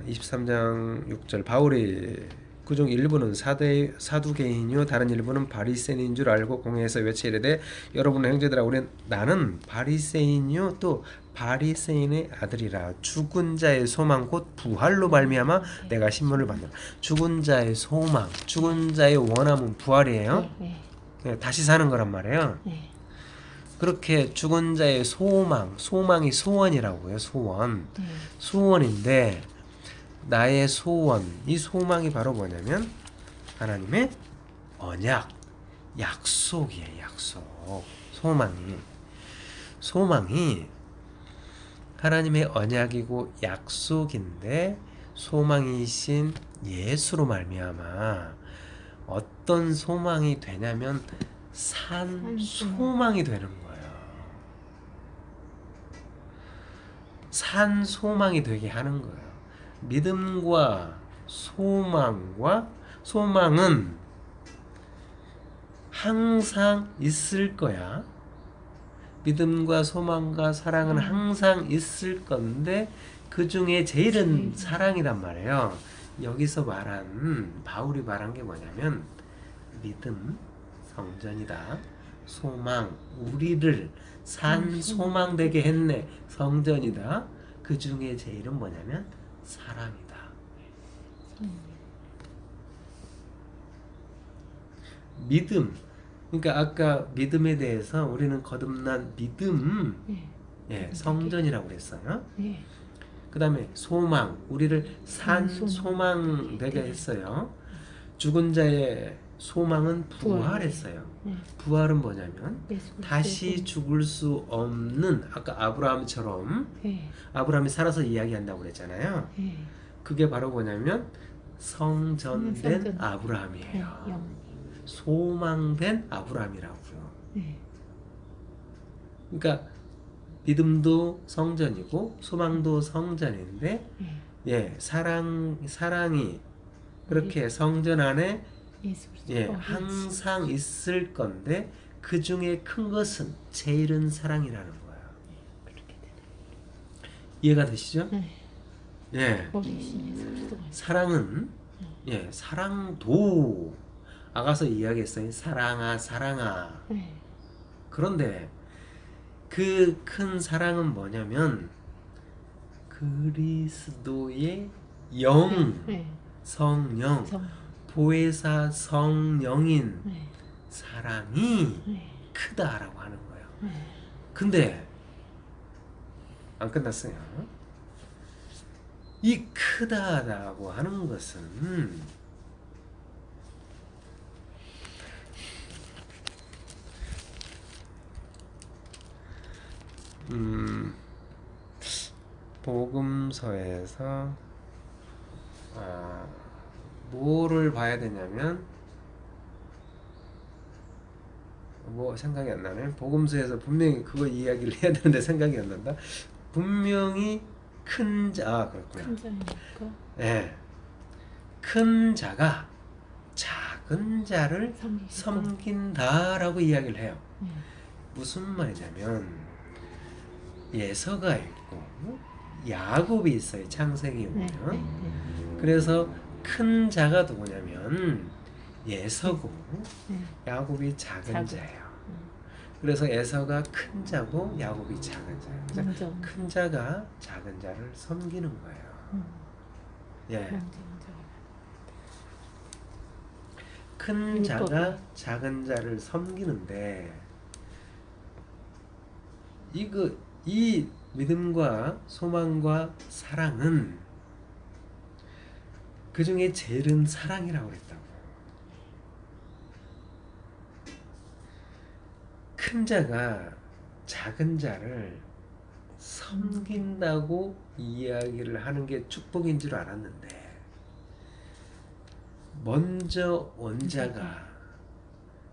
23장 6절 바울이 그중 일부는 사두개인이요 다른 일부는 바리새인인 줄 알고 공회에서 외쳐 이르되 여러분 형제들아 나는 바리새인이요 또 바리새인의 아들이라. 죽은 자의 소망 곧 부활로 말미암아 내가 신문을 받노라. 죽은 자의 소망, 죽은 자의 원함은 부활이에요. 네, 다시 사는 거란 말이에요. 네. 그렇게 죽은 자의 소망이 소원이라고요. 소원. 네. 소원인데 나의 소원, 이 소망이 바로 뭐냐면 하나님의 언약, 약속이에요. 약속. 소망이 하나님의 언약이고 약속인데 소망이신 예수로 말미암아 어떤 소망이 되냐면 산 소망이 되는 거예요. 산 소망이 되게 하는 거예요. 믿음과 소망은 항상 있을 거야. 믿음과 소망과 사랑은 항상 있을 건데 그 중에 제일은 사랑이란 말이에요. 여기서 바울이 말한 게 뭐냐면 믿음, 성전이다. 소망, 우리를 산 소망 되게 했네. 성전이다. 그 중에 제일은 뭐냐면 사랑이다. 믿음. 그러니까 아까 믿음에 대해서 우리는 거듭난 믿음, 성전이라고 그랬어요. 그 다음에 소망, 우리를 산 소망 되게 했어요. 죽은 자의 소망은 부활했어요. 부활은 뭐냐면 다시 죽을 수 없는, 아까 아브라함처럼 아브라함이 살아서 이야기한다고 그랬잖아요. 그게 바로 뭐냐면 성전된 아브라함이에요. 소망된 아브라함이라고요. 그러니까 믿음도 성전이고 소망도 성전인데 사랑이 그렇게 성전 안에 항상 있을 건데 그 중에 큰 것은 제일은 사랑이라는 거예요. 이해가 되시죠? 사랑은 사랑도 아가서 이야기했어요. 사랑아. 그런데 그 큰 사랑은 뭐냐면 그리스도의 성령, 보혜사 성령인 사랑이 크다라고 하는 거예요. 근데 안 끝났어요. 이 크다라고 하는 것은 복음서에서 뭐를 봐야 되냐면 생각이 안 나네. 복음서에서 분명히 그거 이야기를 해야 되는데 생각이 안 난다. 분명히 그렇구나. 큰 자가 작은 자를 섬긴다라고 이야기를 해요. 무슨 말이냐면 예서가 있고 야곱이 있어요. 창세기 보면. 그래서 큰 자가 누구냐면 예서고 야곱이 작은 자예요. 그래서 에서가 큰 자고 야곱이 작은 자예요. 그래서 큰 자가 작은 자를 섬기는 거예요. 큰 자가 작은 자를 섬기는데 이 믿음과 소망과 사랑은 그 중에 제일은 사랑이라고 그랬다고. 큰 자가 작은 자를 섬긴다고 이야기를 하는 게 축복인 줄 알았는데 먼저 온 자가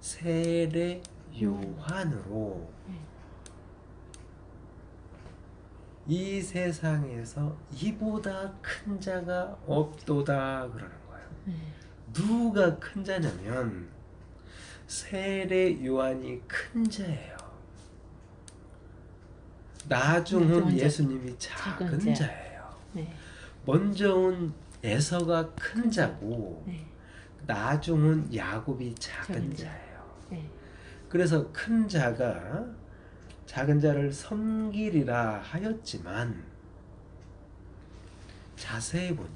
세례 요한으로 이 세상에서 이보다 큰 자가 없도다 그러는 거예요. 누가 큰 자냐면 세례 요한이 큰 자예요. 나중 온 예수님이 작은 자예요. 먼저 온 에서가 큰 자고 나중 온 야곱이 작은 자예요. 그래서 큰 자가 작은 자를 섬기리라 하였지만 자세히 보니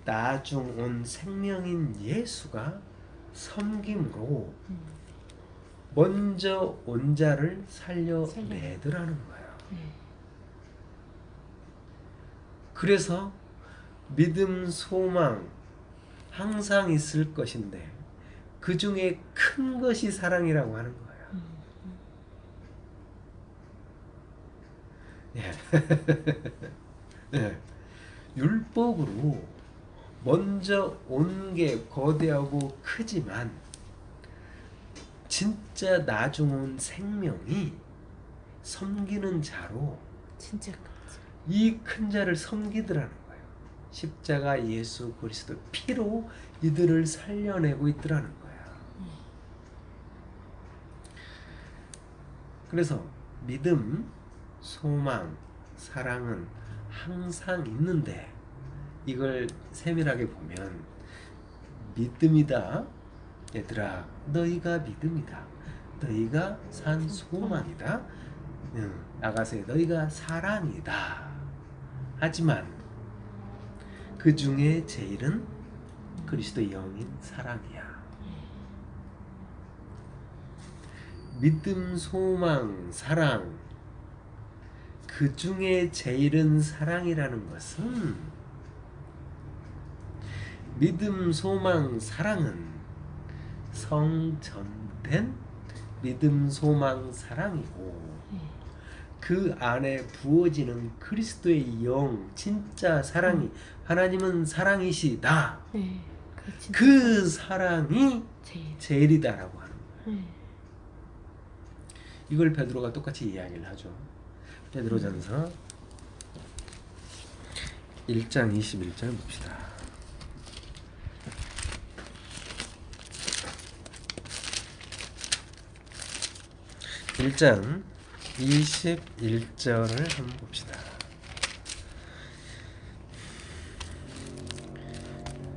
나중 온 생명인 예수가 섬김으로 먼저 온 자를 살려내더라는 거예요. 그래서 믿음, 소망 항상 있을 것인데 그 중에 큰 것이 사랑이라고 하는 거예요. 예. 예. 율법으로 먼저 온 게 거대하고 크지만 진짜 나중 온 생명이 섬기는 자로 진짜 이 큰 자를 섬기더라는 거예요. 십자가 예수 그리스도 피로 이들을 살려내고 있더라는 거예요. 그래서 믿음, 소망, 사랑은 항상 있는데 이걸 세밀하게 보면 믿음이다. 얘들아, 너희가 믿음이다. 너희가 산 소망이다. 아가서에 너희가 사랑이다. 하지만 그 중에 제일은 그리스도 영인 사랑이야. 믿음, 소망, 사랑 그 중에 제일은 사랑이라는 것은 믿음, 소망, 사랑은 성전된 믿음, 소망, 사랑이고 그 안에 부어지는 그리스도의 영, 진짜 사랑이 하나님은 사랑이시다. 그 사랑이 제일이다라고 하는 거예요. 이걸 베드로가 똑같이 이야기를 하죠. 베드로전서 1장 21절 봅시다. 1장 21절을 한번 봅시다.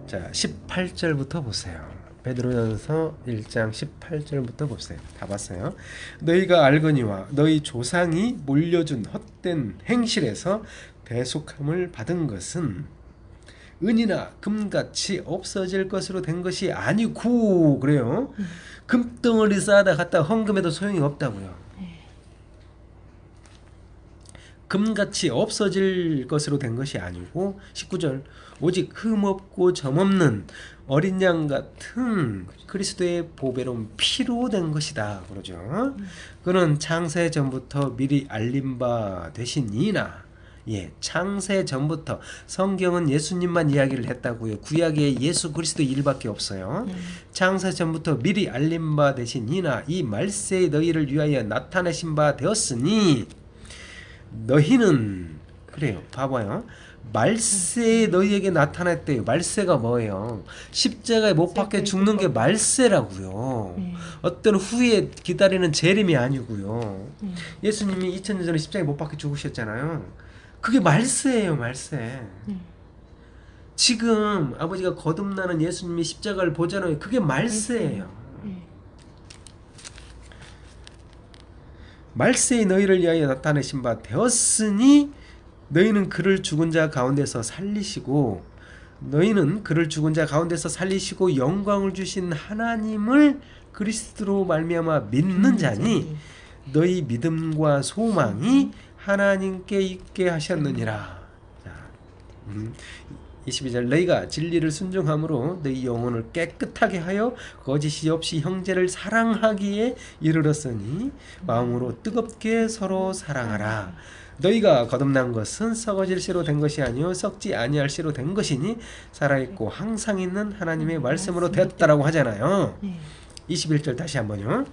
자, 18절부터 보세요. 베드로전서 1장 18절부터 보세요. 다 봤어요. 너희가 알거니와 너희 조상이 물려준 헛된 행실에서 대속함을 받은 것은 은이나 금같이 없어질 것으로 된 것이 아니고 그래요. 금덩어리 쌓아다 갖다 헌금해도 소용이 없다고요. 금같이 없어질 것으로 된 것이 아니고 19절 오직 흠없고 점없는 어린 양 같은 그리스도의 보배로운 피로 된 것이다 그러죠. 그는 창세 전부터 미리 알림 바 되시니나 창세 전부터 성경은 예수님만 이야기를 했다고요. 구약에 예수 그리스도 일밖에 없어요. 창세 전부터 미리 알림 바 되시니나 이 말세에 너희를 위하여 나타내신 바 되었으니 너희는 그래요. 봐봐요. 말세에 너희에게 나타났대요. 말세가 뭐예요? 십자가에 못 박혀 죽는 게 말세라고요. 어떤 후에 기다리는 재림이 아니고요. 예수님이 2000년 전에 십자가에 못 박혀 죽으셨잖아요. 그게 말세예요. 말세. 지금 아버지가 거듭나는 예수님이 십자가를 보잖아요. 그게 말세예요. 말세에 너희를 위하여 나타내신 바 되었으니 너희는 그를 죽은 자 가운데서 살리시고 영광을 주신 하나님을 그리스도로 말미암아 믿는 자니 너희 믿음과 소망이 하나님께 있게 하셨느니라. 자, 22절 너희가 진리를 순종함으로 너희 영혼을 깨끗하게 하여 거짓이 없이 형제를 사랑하기에 이르렀으니 마음으로 뜨겁게 서로 사랑하라. 너희가 거듭난 것은 썩어질 씨로 된 것이 아니요 썩지 아니할 씨로 된 것이니 살아있고 항상 있는 하나님의 말씀으로 되었다라고 하잖아요. 21절 다시 한번요.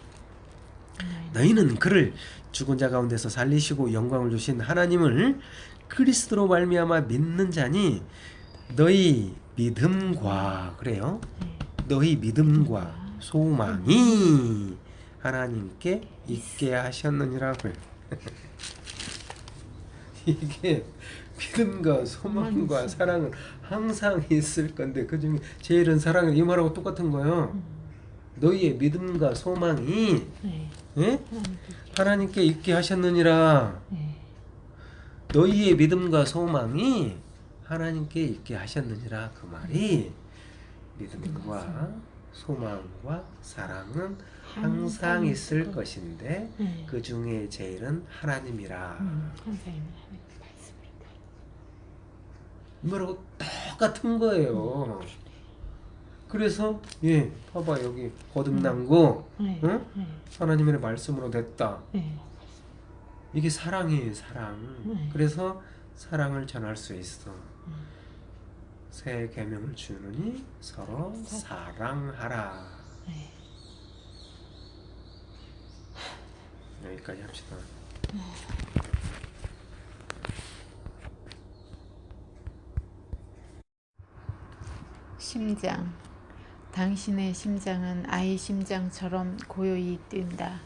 너희는 그를 죽은 자 가운데서 살리시고 영광을 주신 하나님을 그리스도로 말미암아 믿는 자니 너희 믿음과 그래요. 너희 믿음과 소망이 하나님께 있게 하셨느니라고요. 이게 믿음과 소망과 사랑은 항상 있을 건데 그 중에 제일은 사랑은 이 말하고 똑같은 거예요. 너희의 믿음과 소망이 예? 하나님께 있게 하셨느니라. 너희의 믿음과 소망이 하나님께 있게 하셨느니라. 그 말이 믿음과 소망과 사랑은 항상 있을 것인데 그 중에 제일은 하나님이라. 뭐라고 똑같은 거예요. 그래서 예, 봐봐 여기 거듭난 거, 응? 하나님의 말씀으로 됐다. 이게 사랑이에요, 사랑. 그래서 사랑을 전할 수 있어. 새 계명을 주느니 서로 사랑하라. 여기까지 합시다. 심장. 당신의 심장은 아이 심장처럼 고요히 뛴다.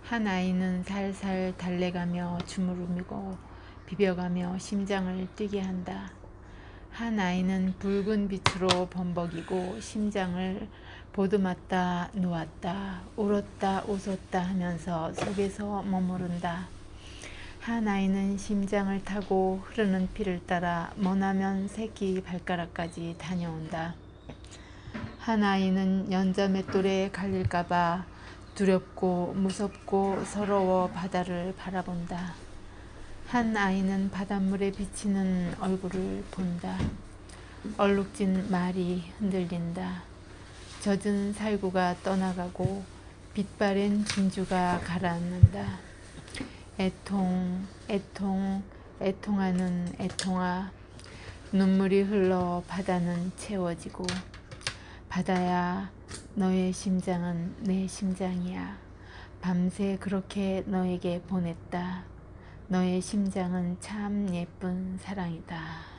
한 아이는 살살 달래가며 주무르고 비벼가며 심장을 뛰게 한다. 한 아이는 붉은 빛으로 범벅이고 심장을 보듬었다 놓았다 울었다 웃었다 하면서 속에서 머무른다. 한 아이는 심장을 타고 흐르는 피를 따라 머나면 새끼 발가락까지 다녀온다. 한 아이는 연자 맷돌에 갈릴까봐 두렵고 무섭고 서러워 바다를 바라본다. 한 아이는 바닷물에 비치는 얼굴을 본다. 얼룩진 말이 흔들린다. 젖은 살구가 떠나가고 빛바랜 진주가 가라앉는다. 애통하는 애통아. 눈물이 흘러 바다는 채워지고 바다야 너의 심장은 내 심장이야. 밤새 그렇게 너에게 보냈다. 너의 심장은 참 예쁜 사랑이다.